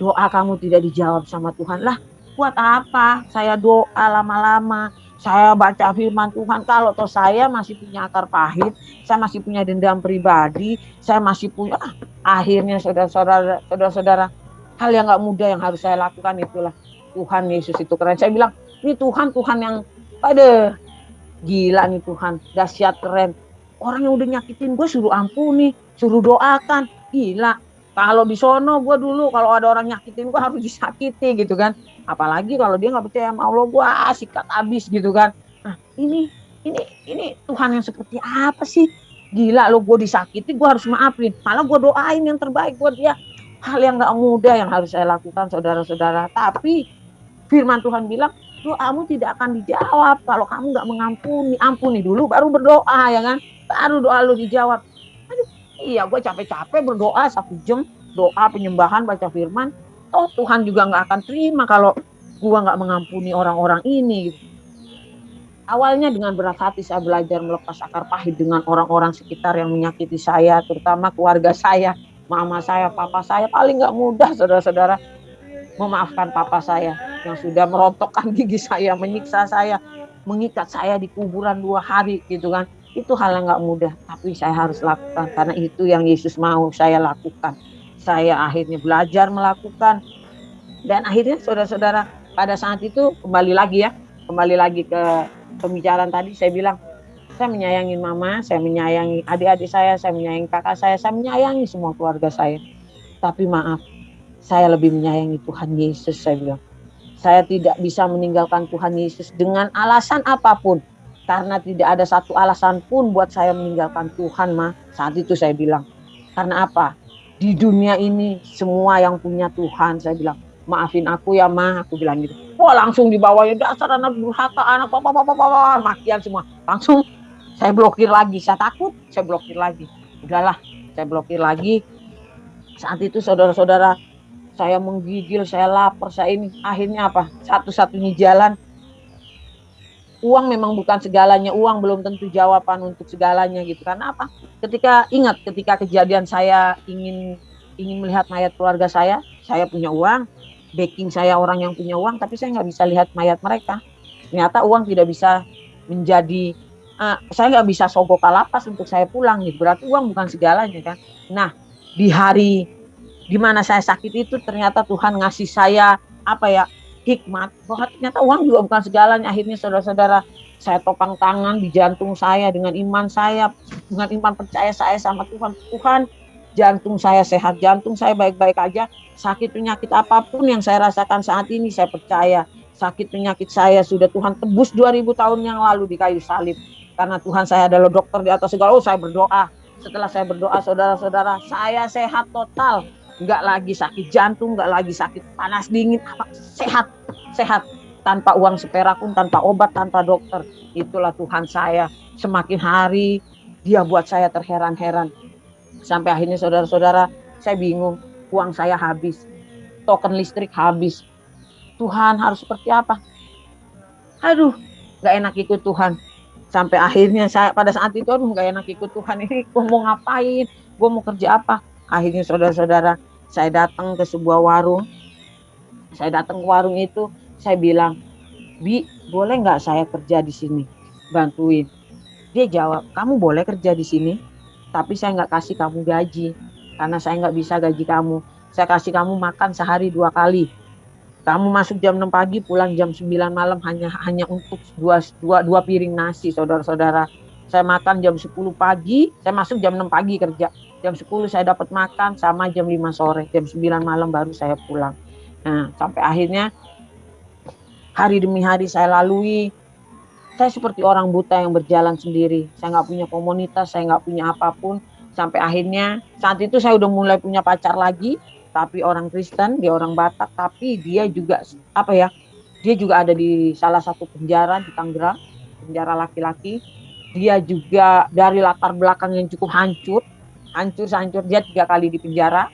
doa kamu tidak dijawab sama Tuhan. Lah, buat apa saya doa lama-lama, saya baca firman Tuhan, kalau toh saya masih punya akar pahit, saya masih punya dendam pribadi, saya masih punya, akhirnya saudara-saudara, hal yang nggak mudah yang harus saya lakukan itulah. Tuhan Yesus itu keren. Saya bilang, ini Tuhan yang, ada gila nih Tuhan, dahsyat keren. Orang yang udah nyakitin gue suruh ampuni, suruh doakan, gila. Kalau di sono gue dulu kalau ada orang nyakitin gue harus disakiti gitu kan. Apalagi kalau dia nggak percaya sama Allah, gue sikat habis gitu kan. Nah ini Tuhan yang seperti apa sih? Gila lo, gue disakiti gue harus maafin. Malah gue doain yang terbaik buat dia. Hal yang nggak mudah yang harus saya lakukan saudara-saudara. Tapi firman Tuhan bilang, doamu tidak akan dijawab kalau kamu nggak mengampuni. Ampuni dulu baru berdoa ya kan. Baru doa lu dijawab. Aduh, iya gue capek-capek berdoa 1 jam. Doa penyembahan baca firman. Oh Tuhan juga nggak akan terima kalau gue nggak mengampuni orang-orang ini. Awalnya dengan berat hati saya belajar melepas akar pahit dengan orang-orang sekitar yang menyakiti saya. Terutama keluarga saya. Mama saya, papa saya. Paling nggak mudah saudara-saudara memaafkan papa saya yang sudah merontokkan gigi saya, menyiksa saya, mengikat saya di kuburan 2 hari gitu kan. Itu hal yang nggak mudah, tapi saya harus lakukan karena itu yang Yesus mau saya lakukan. Saya akhirnya belajar melakukan dan akhirnya saudara-saudara pada saat itu kembali lagi ke pembicaraan tadi. Saya bilang, saya menyayangi mama, saya menyayangi adik-adik saya menyayangi kakak saya menyayangi semua keluarga saya. Tapi maaf, saya lebih menyayangi Tuhan Yesus, saya bilang. Saya tidak bisa meninggalkan Tuhan Yesus dengan alasan apapun. Karena tidak ada satu alasan pun buat saya meninggalkan Tuhan, Ma. Saat itu saya bilang. Karena apa? Di dunia ini semua yang punya Tuhan, saya bilang. Maafin aku ya, Ma. Aku bilang gitu. Wah, langsung dibawanya, dasar anak durhaka, anak makian semua. Langsung saya blokir lagi. Saya takut, saya blokir lagi. Udahlah, saya blokir lagi. Saat itu saudara-saudara, saya menggigil, saya lapar, saya ini. Akhirnya apa? Satu-satunya jalan. Uang memang bukan segalanya. Uang belum tentu jawaban untuk segalanya gitu. Karena apa? Ketika kejadian saya ingin melihat mayat keluarga saya punya uang. Backing saya orang yang punya uang, tapi saya nggak bisa lihat mayat mereka. Ternyata uang tidak bisa menjadi, saya nggak bisa sogok kalapas untuk saya pulang gitu. Berarti uang bukan segalanya kan. Nah, di hari dimana saya sakit itu ternyata Tuhan ngasih saya hikmat bahwa ternyata uang juga bukan segalanya. Akhirnya saudara-saudara, saya topang tangan di jantung saya dengan iman saya, dengan iman percaya saya sama Tuhan. Tuhan, jantung saya sehat, jantung saya baik-baik aja. Sakit penyakit apapun yang saya rasakan saat ini, saya percaya sakit penyakit saya sudah Tuhan tebus 2000 tahun yang lalu di kayu salib. Karena Tuhan saya adalah dokter di atas segala. Saya berdoa. Setelah saya berdoa, saudara-saudara, saya sehat total. Nggak lagi sakit jantung, nggak lagi sakit panas dingin, sehat tanpa uang seperak pun, tanpa obat, tanpa dokter. Itulah Tuhan saya. Semakin hari dia buat saya terheran-heran. Sampai akhirnya saudara-saudara, saya bingung, uang saya habis, token listrik habis. Tuhan harus seperti apa? Aduh, nggak enak ikut Tuhan. Sampai akhirnya saya pada saat itu, nggak enak ikut Tuhan, ini gue mau ngapain, gue mau kerja apa? Akhirnya saudara-saudara, saya datang ke sebuah warung. Saya datang ke warung itu, saya bilang, Bi, boleh nggak saya kerja di sini, bantuin? Dia jawab, kamu boleh kerja di sini, tapi saya nggak kasih kamu gaji, karena saya nggak bisa gaji kamu. Saya kasih kamu makan sehari 2 kali. Kamu masuk jam 6 pagi, pulang jam 9 malam hanya untuk dua piring nasi, saudara-saudara. Saya makan jam 10 pagi, saya masuk jam 6 pagi kerja. Jam 10 saya dapat makan sama jam 5 sore. Jam 9 malam baru saya pulang. Nah, sampai akhirnya hari demi hari saya lalui. Saya seperti orang buta yang berjalan sendiri. Saya nggak punya komunitas, saya nggak punya apapun. Sampai akhirnya saat itu saya udah mulai punya pacar lagi. Tapi orang Kristen, dia orang Batak, tapi dia juga dia juga ada di salah satu penjara di Tangerang, penjara laki-laki. Dia juga dari latar belakang yang cukup hancur. Dia 3 kali di penjara.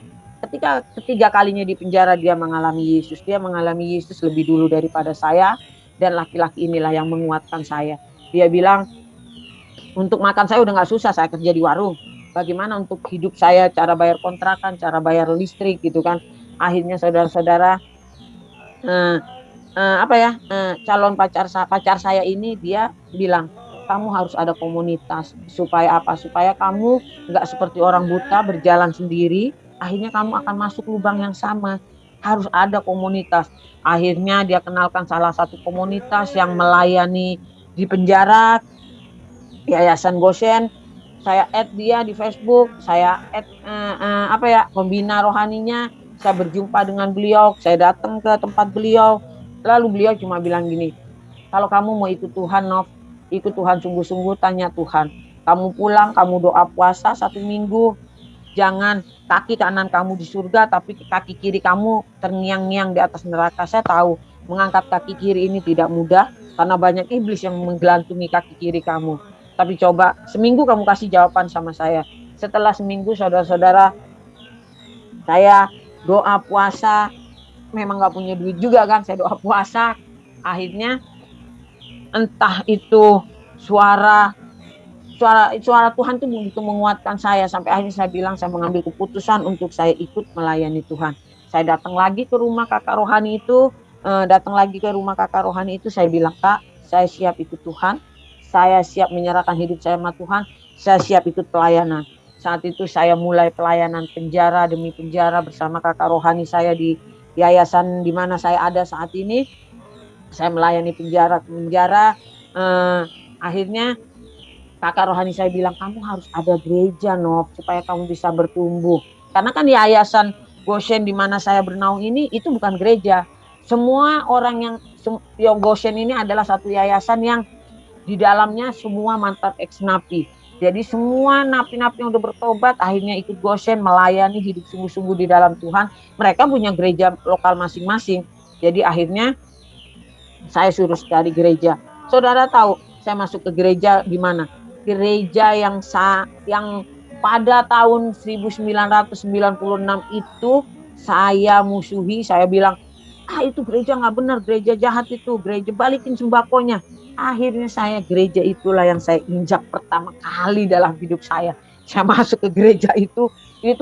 Ketiga kalinya di penjara dia mengalami Yesus. Dia mengalami Yesus lebih dulu daripada saya. Dan laki-laki inilah yang menguatkan saya. Dia bilang, untuk makan saya udah nggak susah, saya kerja di warung. Bagaimana untuk hidup saya, cara bayar kontrakan, cara bayar listrik gitu kan. Akhirnya saudara-saudara, eh, calon pacar saya ini dia bilang, kamu harus ada komunitas. Supaya apa? Supaya kamu nggak seperti orang buta berjalan sendiri. Akhirnya kamu akan masuk lubang yang sama. Harus ada komunitas. Akhirnya dia kenalkan salah satu komunitas yang melayani di penjara, Yayasan Goshen. Saya add dia di Facebook, saya add pembina rohaninya. Saya berjumpa dengan beliau, saya datang ke tempat beliau. Lalu beliau cuma bilang gini, kalau kamu mau ikut Tuhan, Nov, ikut Tuhan sungguh-sungguh, tanya Tuhan. Kamu pulang, kamu doa puasa 1 minggu, jangan kaki kanan kamu di surga, tapi kaki kiri kamu terngiang-ngiang di atas neraka. Saya tahu mengangkat kaki kiri ini tidak mudah, karena banyak iblis yang menggelantungi kaki kiri kamu. Tapi coba seminggu kamu kasih jawaban sama saya. Setelah seminggu, saudara-saudara, saya doa puasa, memang gak punya duit juga kan, saya doa puasa. Akhirnya entah itu suara Tuhan tuh begitu menguatkan saya, sampai akhirnya saya bilang, saya mengambil keputusan untuk saya ikut melayani Tuhan. Saya datang lagi ke rumah kakak rohani itu, saya bilang, Kak, saya siap ikut Tuhan, saya siap menyerahkan hidup saya sama Tuhan, saya siap ikut pelayanan. Saat itu saya mulai pelayanan penjara demi penjara bersama kakak rohani saya di yayasan di mana saya ada saat ini. Saya melayani penjara ke penjara. Akhirnya kakak rohani saya bilang, kamu harus ada gereja, Nov, supaya kamu bisa bertumbuh. Karena kan yayasan Goshen di mana saya bernaung ini, itu bukan gereja. Semua orang yang Goshen ini adalah satu yayasan yang di dalamnya semua mantan ex-napi. Jadi semua napi-napi yang udah bertobat akhirnya ikut Goshen melayani hidup sungguh-sungguh di dalam Tuhan. Mereka punya gereja lokal masing-masing. Jadi akhirnya saya suruh cari gereja. Saudara tahu saya masuk ke gereja di mana? Gereja yang pada tahun 1996 itu saya musuhi. Saya bilang, itu gereja nggak benar, gereja jahat itu, gereja, balikin sembakonya. Akhirnya gereja itulah yang saya injak pertama kali dalam hidup saya. Saya masuk ke gereja itu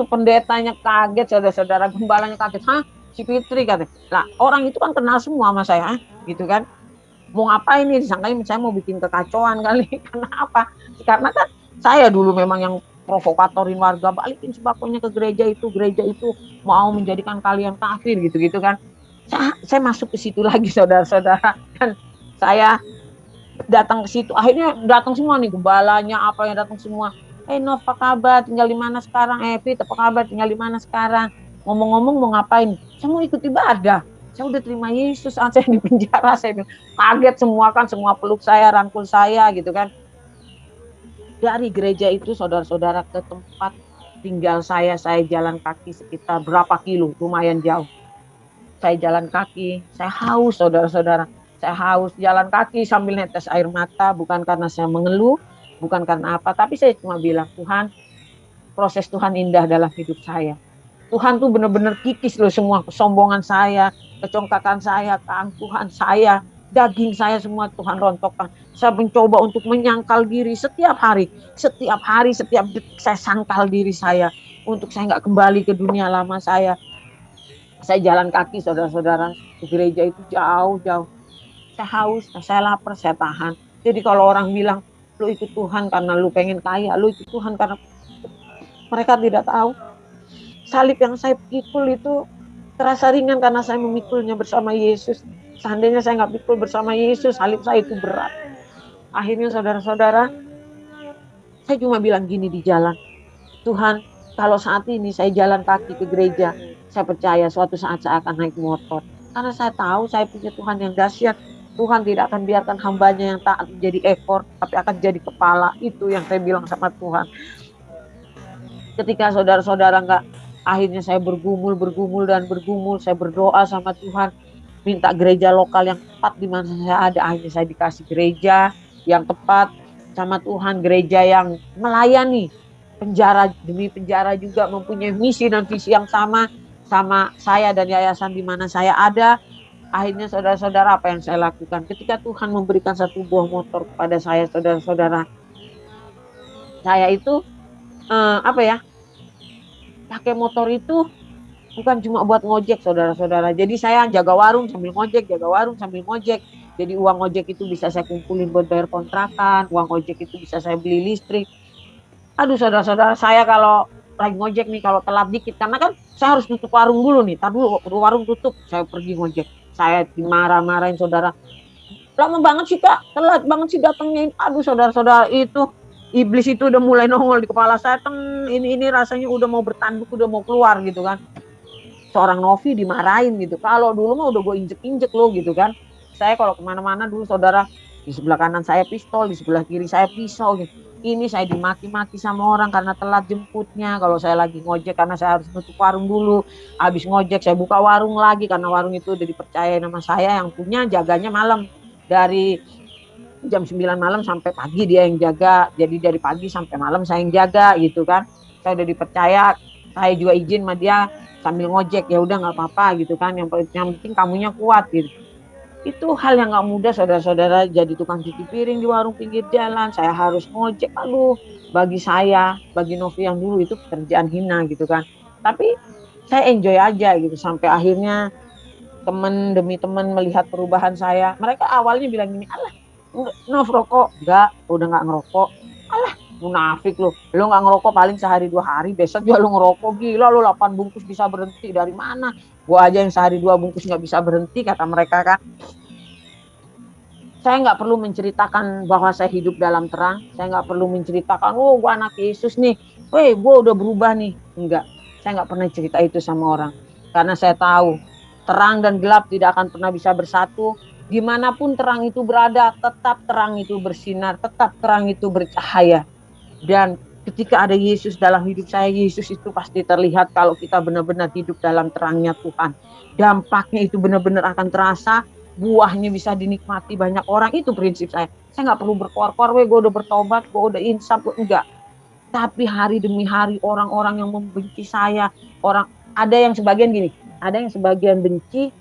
pendetanya kaget, saudara-saudara, gembalanya kaget. Hah, si Fitri katanya. Lah, orang itu kan kenal semua sama saya, gitu kan. Mau ngapain nih, disangkanya saya mau bikin kekacauan kali. Karena apa? Karena kan saya dulu memang yang provokatorin warga, balikin sembakonya ke gereja itu mau menjadikan kalian kafir, gitu-gitu kan. Saya masuk ke situ lagi, saudara-saudara. Dan saya datang ke situ, akhirnya datang semua nih, gembalanya apa yang datang semua. Nov, apa kabar, tinggal di mana sekarang? Fit, apa kabar, tinggal di mana sekarang? Ngomong-ngomong mau ngapain? Saya mau ikut ibadah, saya udah terima Yesus saat saya di penjara. Saya bilang, kaget semua kan, semua peluk saya, rangkul saya gitu kan. Dari gereja itu, saudara-saudara, ke tempat tinggal saya jalan kaki sekitar berapa kilo, lumayan jauh. Saya jalan kaki, saya haus, saudara-saudara. Saya haus, jalan kaki sambil netes air mata, bukan karena saya mengeluh, bukan karena apa, tapi saya cuma bilang, Tuhan, proses Tuhan indah dalam hidup saya. Tuhan tuh benar-benar kikis loh semua kesombongan saya, kecongkakan saya, keangkuhan saya, daging saya semua Tuhan rontokkan. Saya mencoba untuk menyangkal diri setiap hari, setiap detik saya sangkal diri saya, untuk saya nggak kembali ke dunia lama saya. Saya jalan kaki, saudara-saudara, ke gereja itu jauh-jauh. Saya haus, saya lapar, saya tahan. Jadi kalau orang bilang, lu ikut Tuhan karena lu pengen kaya, lu ikut Tuhan karena, mereka tidak tahu. Salib yang saya pikul itu terasa ringan karena saya memikulnya bersama Yesus. Seandainya saya nggak pikul bersama Yesus, salib saya itu berat. Akhirnya saudara-saudara, saya cuma bilang gini di jalan, Tuhan, kalau saat ini saya jalan kaki ke gereja, saya percaya suatu saat saya akan naik motor. Karena saya tahu saya punya Tuhan yang dahsyat. Tuhan tidak akan biarkan hambanya yang taat menjadi ekor, tapi akan jadi kepala. Itu yang saya bilang sama Tuhan. Ketika saudara-saudara akhirnya saya bergumul, saya berdoa sama Tuhan, minta gereja lokal yang tepat di mana saya ada. Akhirnya saya dikasih gereja yang tepat sama Tuhan, gereja yang melayani penjara demi penjara, juga mempunyai misi dan visi yang sama saya dan yayasan di mana saya ada. Akhirnya saudara-saudara apa yang saya lakukan? Ketika Tuhan memberikan satu buah motor kepada saya, saudara-saudara, saya itu apa ya? Pakai motor itu bukan cuma buat ngojek, saudara-saudara. Jadi saya jaga warung sambil ngojek, jaga warung sambil ngojek. Jadi uang ojek itu bisa saya kumpulin buat bayar kontrakan, uang ojek itu bisa saya beli listrik. Aduh, saudara-saudara, saya kalau lagi ngojek nih, kalau telat dikit, karena kan saya harus tutup warung dulu nih. Tar dulu warung tutup, saya pergi ngojek. Saya dimarah-marahin saudara. Lama banget sih kak, telat banget sih datangnya. Aduh, saudara-saudara, itu iblis itu udah mulai nongol di kepala saya. Ini rasanya udah mau bertanduk, udah mau keluar gitu kan. Seorang Novi dimarahin gitu. Kalau dulu mah udah gue injek-injek loh gitu kan. Saya kalau kemana-mana dulu saudara, di sebelah kanan saya pistol, di sebelah kiri saya pisau gitu. Ini saya dimaki-maki sama orang karena telat jemputnya. Kalau saya lagi ngojek karena saya harus nutup warung dulu. Habis ngojek saya buka warung lagi karena warung itu udah dipercaya nama saya yang punya, jaganya malam. Dari jam 9 malam sampai pagi dia yang jaga. Jadi dari pagi sampai malam saya yang jaga gitu kan. Saya udah dipercaya, saya juga izin sama dia sambil ngojek, ya udah nggak apa-apa gitu kan, yang penting kamunya kuat gitu. Itu hal yang nggak mudah saudara-saudara, jadi tukang cuci piring di warung pinggir jalan, saya harus ngojek. Aduh, bagi saya, bagi Novi yang dulu itu pekerjaan hina gitu kan, tapi saya enjoy aja gitu. Sampai akhirnya teman demi teman melihat perubahan saya. Mereka awalnya bilang gini, alah Nov rokok, enggak, udah nggak ngerokok. Alah, munafik lo nggak ngerokok paling sehari 2 hari, besok juga lo ngerokok, gila lo 8 bungkus bisa berhenti dari mana? Gua aja yang sehari 2 bungkus nggak bisa berhenti, kata mereka kan. Saya nggak perlu menceritakan bahwa saya hidup dalam terang, saya nggak perlu menceritakan, oh gua anak Yesus nih, weh gua udah berubah nih, enggak. Saya nggak pernah cerita itu sama orang, karena saya tahu terang dan gelap tidak akan pernah bisa bersatu. Dimanapun terang itu berada, tetap terang itu bersinar, tetap terang itu bercahaya. Dan ketika ada Yesus dalam hidup saya, Yesus itu pasti terlihat kalau kita benar-benar hidup dalam terangnya Tuhan. Dampaknya itu benar-benar akan terasa, buahnya bisa dinikmati banyak orang. Itu prinsip saya. Saya nggak perlu berkoar-koar, gue udah bertobat, gue udah insaf, enggak. Tapi hari demi hari orang-orang yang membenci saya, ada yang sebagian gini, ada yang sebagian benci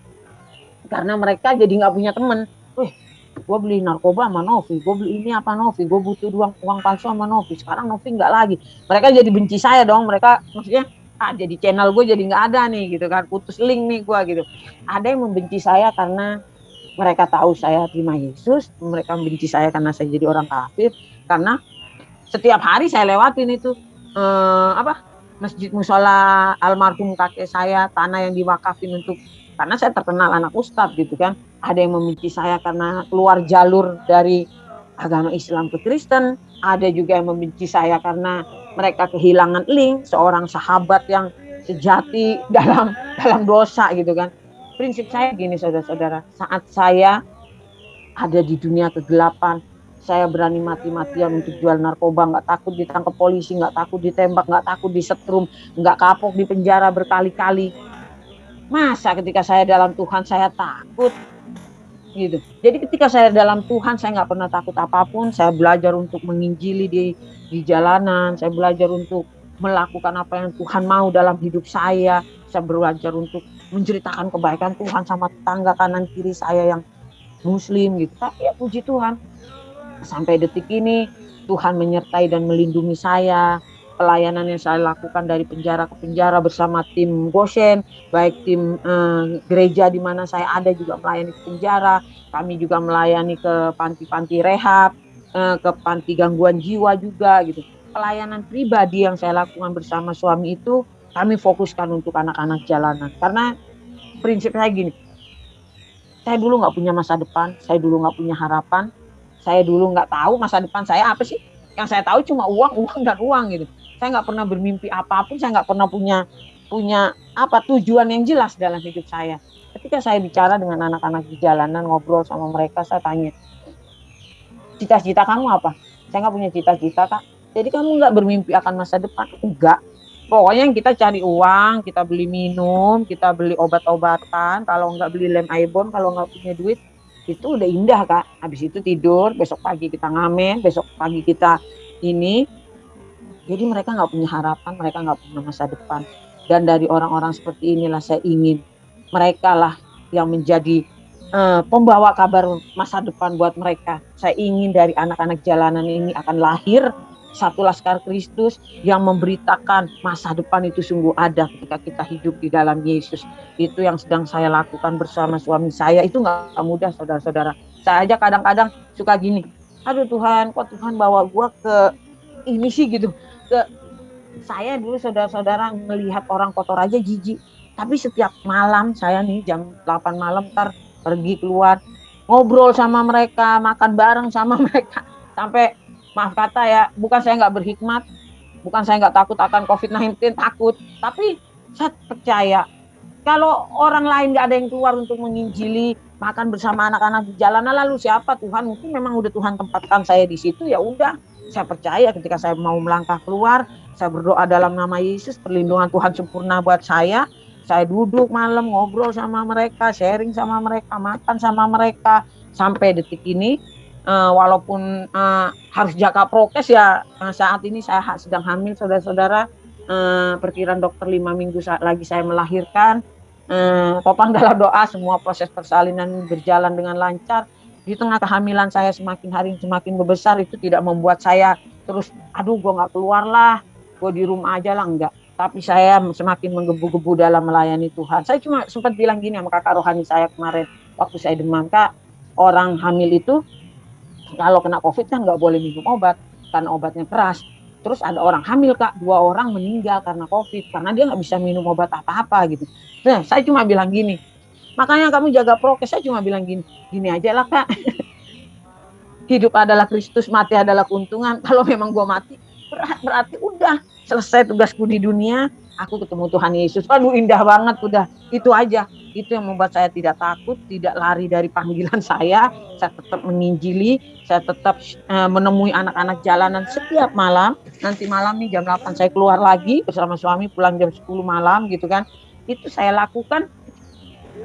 karena mereka jadi nggak punya teman. Gue beli narkoba sama Novi, gue beli ini apa Novi, gue butuh uang palsu sama Novi. Sekarang Novi nggak lagi. Mereka jadi benci saya dong. Mereka maksudnya, jadi channel gue jadi nggak ada nih gitu kan, putus link nih gue gitu. Ada yang membenci saya karena mereka tahu saya terima Yesus. Mereka membenci saya karena saya jadi orang kafir. Karena setiap hari saya lewatin itu masjid musola almarhum kakek saya, tanah yang diwakafin untuk, karena saya terkenal anak ustadz gitu kan. Ada yang membenci saya karena keluar jalur dari agama Islam ke Kristen. Ada juga yang membenci saya karena mereka kehilangan link seorang sahabat yang sejati dalam dosa gitu kan. Prinsip saya gini saudara-saudara, saat saya ada di dunia kegelapan, saya berani mati-matian untuk jual narkoba, nggak takut ditangkap polisi, nggak takut ditembak, nggak takut disetrum, nggak kapok di penjara berkali-kali. Masa ketika saya dalam Tuhan saya takut gitu. Jadi ketika saya dalam Tuhan saya nggak pernah takut apapun. Saya belajar untuk menginjili di jalanan, saya belajar untuk melakukan apa yang Tuhan mau dalam hidup saya. Saya belajar untuk menceritakan kebaikan Tuhan sama tetangga kanan kiri saya yang muslim gitu. Tapi ya puji Tuhan, sampai detik ini Tuhan menyertai dan melindungi saya. Pelayanan yang saya lakukan dari penjara ke penjara bersama tim Goshen, baik tim gereja di mana saya ada juga melayani ke penjara. Kami juga melayani ke panti-panti rehab, ke panti gangguan jiwa juga gitu. Pelayanan pribadi yang saya lakukan bersama suami itu kami fokuskan untuk anak-anak jalanan. Karena prinsip saya gini, saya dulu nggak punya masa depan, saya dulu nggak punya harapan, saya dulu nggak tahu masa depan saya apa sih. Yang saya tahu cuma uang, uang dan uang gitu. Saya nggak pernah bermimpi apapun, saya nggak pernah punya tujuan yang jelas dalam hidup saya. Ketika saya bicara dengan anak-anak di jalanan, ngobrol sama mereka, saya tanya, cita-cita kamu apa? Saya nggak punya cita-cita kak. Jadi kamu nggak bermimpi akan masa depan? Enggak. Pokoknya yang kita cari uang, kita beli minum, kita beli obat-obatan. Kalau nggak beli lem Aibon, kalau nggak punya duit, itu udah indah kak. Habis itu tidur, besok pagi kita ngamen, besok pagi kita ini. Jadi mereka nggak punya harapan, mereka nggak punya masa depan. Dan dari orang-orang seperti inilah saya ingin mereka lah yang menjadi pembawa kabar masa depan buat mereka. Saya ingin dari anak-anak jalanan ini akan lahir satu laskar Kristus yang memberitakan masa depan itu sungguh ada ketika kita hidup di dalam Yesus. Itu yang sedang saya lakukan bersama suami saya. Itu nggak mudah, saudara-saudara. Saya aja kadang-kadang suka gini, aduh Tuhan, kok Tuhan bawa gua ke ini sih gitu. Saya dulu, saudara-saudara, melihat orang kotor aja jijik. Tapi setiap malam saya nih jam 8 malam pergi keluar, ngobrol sama mereka, makan bareng sama mereka. Sampai, maaf kata ya, bukan saya nggak berhikmat, bukan saya nggak takut akan COVID-19, takut. Tapi saya percaya, kalau orang lain nggak ada yang keluar untuk menginjili, makan bersama anak-anak di jalanan, lalu siapa? Tuhan mungkin memang udah Tuhan tempatkan saya di situ, ya udah. Saya percaya ketika saya mau melangkah keluar, saya berdoa dalam nama Yesus, perlindungan Tuhan sempurna buat saya. Saya duduk malam ngobrol sama mereka, sharing sama mereka, makan sama mereka. Sampai detik ini, walaupun harus jaga prokes ya, saat ini saya sedang hamil, saudara-saudara. Perkiraan dokter 5 minggu lagi saya melahirkan. Topang dalam doa, semua proses persalinan berjalan dengan lancar. Di tengah kehamilan saya semakin hari semakin membesar, itu tidak membuat saya terus, aduh gue gak keluar lah, gue di rumah aja lah, enggak. Tapi saya semakin menggebu-gebu dalam melayani Tuhan. Saya cuma sempat bilang gini sama kakak rohani saya kemarin, waktu saya demam, Kak, orang hamil itu kalau kena COVID kan nggak boleh minum obat, karena obatnya keras. Terus ada orang hamil, Kak, 2 orang meninggal karena COVID, karena dia nggak bisa minum obat apa-apa gitu. Nah, saya cuma bilang gini, makanya kamu jaga prokes. Saya cuma bilang gini aja lah, Kak. Hidup adalah Kristus, mati adalah keuntungan. Kalau memang gue mati, berarti udah selesai tugasku di dunia, aku ketemu Tuhan Yesus. Aduh, indah banget, udah itu aja. Itu yang membuat saya tidak takut, tidak lari dari panggilan saya. Saya tetap menginjili, saya tetap menemui anak-anak jalanan setiap malam. Nanti malam nih jam 8 saya keluar lagi bersama suami, pulang jam 10 malam gitu kan. Itu saya lakukan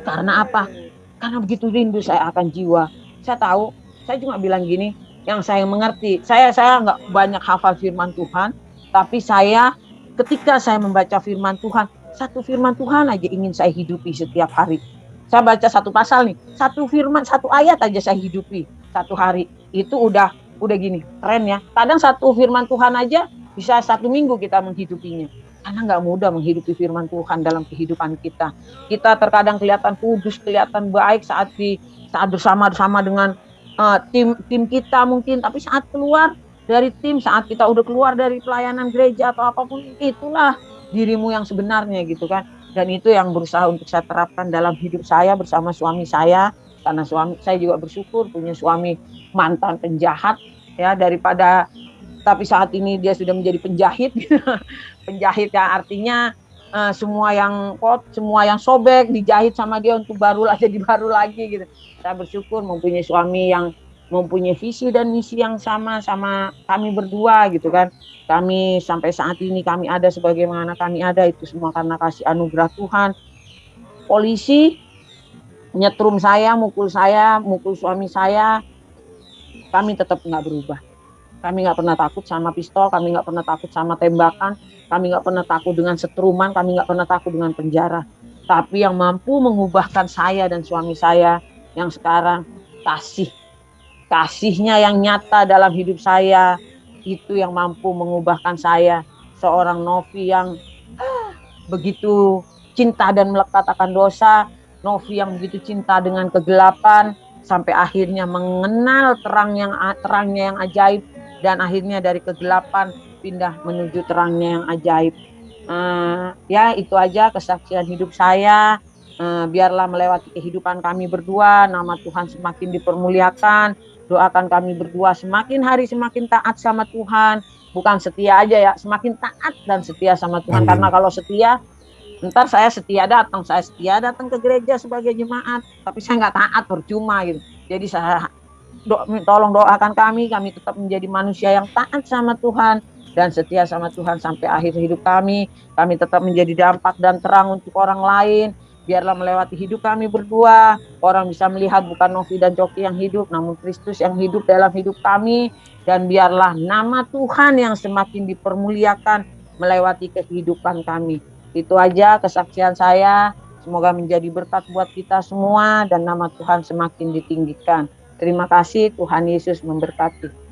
karena apa? Karena begitu rindu saya akan jiwa. Saya tahu, saya cuma bilang gini, yang saya mengerti. Saya nggak banyak hafal firman Tuhan, tapi saya ketika saya membaca firman Tuhan, satu firman Tuhan aja ingin saya hidupi setiap hari. Saya baca satu pasal nih, satu firman, satu ayat aja saya hidupi satu hari. Itu udah gini, keren ya. Kadang satu firman Tuhan aja bisa 1 minggu kita menghidupinya. Karena nggak mudah menghidupi firman Tuhan dalam kehidupan kita. Kita terkadang kelihatan kudus, kelihatan baik saat bersama-sama dengan tim kita mungkin, tapi saat keluar dari tim, saat kita udah keluar dari pelayanan gereja atau apapun, itulah dirimu yang sebenarnya gitu kan. Dan itu yang berusaha untuk saya terapkan dalam hidup saya bersama suami saya, karena suami saya juga bersyukur punya suami mantan penjahat ya, tapi saat ini dia sudah menjadi penjahit. Penjahit ya, artinya semua yang sobek dijahit sama dia untuk baru lagi gitu. Saya bersyukur mempunyai suami yang mempunyai visi dan misi yang sama kami berdua gitu kan. Kami sampai saat ini kami ada sebagaimana kami ada, itu semua karena kasih anugerah Tuhan. Polisi nyetrum saya, mukul suami saya, kami tetap nggak berubah. Kami nggak pernah takut sama pistol, kami nggak pernah takut sama tembakan, kami nggak pernah takut dengan setruman, kami nggak pernah takut dengan penjara. Tapi yang mampu mengubahkan saya dan suami saya yang sekarang, kasihnya yang nyata dalam hidup saya, itu yang mampu mengubahkan saya. Seorang Novi yang begitu cinta dan melekat akan dosa, Novi yang begitu cinta dengan kegelapan, sampai akhirnya mengenal terangnya yang ajaib, dan akhirnya dari kegelapan pindah menuju terangnya yang ajaib. Ya itu aja kesaksian hidup saya. Biarlah melewati kehidupan kami berdua, nama Tuhan semakin dipermuliakan. Doakan kami berdua semakin hari semakin taat sama Tuhan. Bukan setia aja ya, semakin taat dan setia sama Tuhan. Amin. Karena kalau setia, ntar saya setia datang ke gereja sebagai jemaat, tapi saya nggak taat, percuma gitu. Jadi saya tolong doakan kami tetap menjadi manusia yang taat sama Tuhan dan setia sama Tuhan sampai akhir hidup kami. Kami tetap menjadi dampak dan terang untuk orang lain. Biarlah melewati hidup kami berdua, orang bisa melihat bukan Novi dan Coki yang hidup, namun Kristus yang hidup dalam hidup kami. Dan biarlah nama Tuhan yang semakin dipermuliakan melewati kehidupan kami. Itu aja kesaksian saya. Semoga menjadi berkat buat kita semua dan nama Tuhan semakin ditinggikan. Terima kasih, Tuhan Yesus memberkati.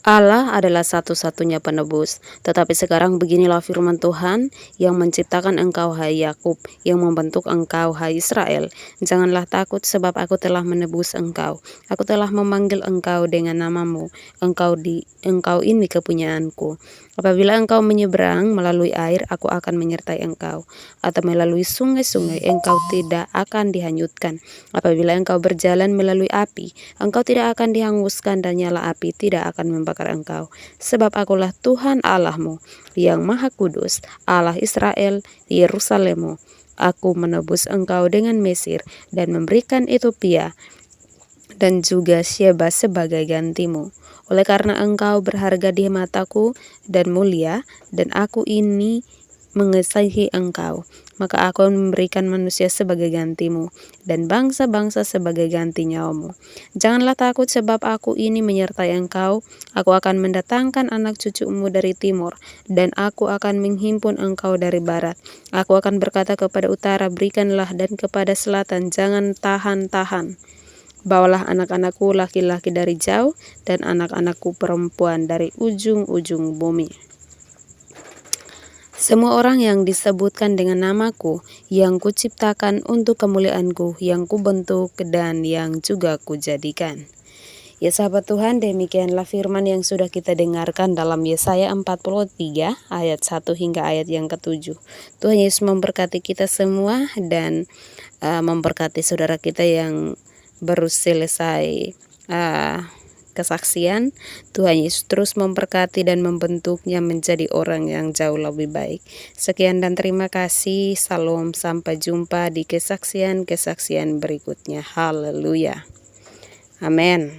Allah adalah satu-satunya penebus. Tetapi sekarang beginilah firman Tuhan yang menciptakan engkau, hai Yakub, yang membentuk engkau, hai Israel. Janganlah takut, sebab aku telah menebus engkau. Aku telah memanggil engkau dengan namamu. Engkau ini kepunyaanku. Apabila engkau menyeberang melalui air, aku akan menyertai engkau. Atau melalui sungai-sungai, engkau tidak akan dihanyutkan. Apabila engkau berjalan melalui api, engkau tidak akan dihanguskan, dan nyala api tidak akan membakar engkau. Sebab akulah Tuhan Allahmu, yang Maha Kudus, Allah Israel, Yerusalemmu. Aku menebus engkau dengan Mesir, dan memberikan Ethiopia dan juga Sheba sebagai gantimu. Oleh karena engkau berharga di mataku dan mulia, dan aku ini mengasihi engkau, maka aku memberikan manusia sebagai gantimu, dan bangsa-bangsa sebagai ganti nyawamu. Janganlah takut, sebab aku ini menyertai engkau. Aku akan mendatangkan anak cucumu dari timur, dan aku akan menghimpun engkau dari barat. Aku akan berkata kepada utara, berikanlah, dan kepada selatan, jangan tahan-tahan. Bawalah anak-anakku laki-laki dari jauh, dan anak-anakku perempuan dari ujung-ujung bumi. Semua orang yang disebutkan dengan namaku, yang kuciptakan untuk kemuliaanku, yang kubentuk dan yang juga kujadikan. Ya sahabat Tuhan, demikianlah firman yang sudah kita dengarkan dalam Yesaya 43 ayat 1 hingga ayat yang ke-7. Tuhan Yesus memberkati kita semua dan memberkati saudara kita yang baru selesai kesaksian. Tuhan Yesus terus memberkati dan membentuknya menjadi orang yang jauh lebih baik. Sekian dan terima kasih. Salam, sampai jumpa di kesaksian-kesaksian berikutnya. Haleluya. Amin.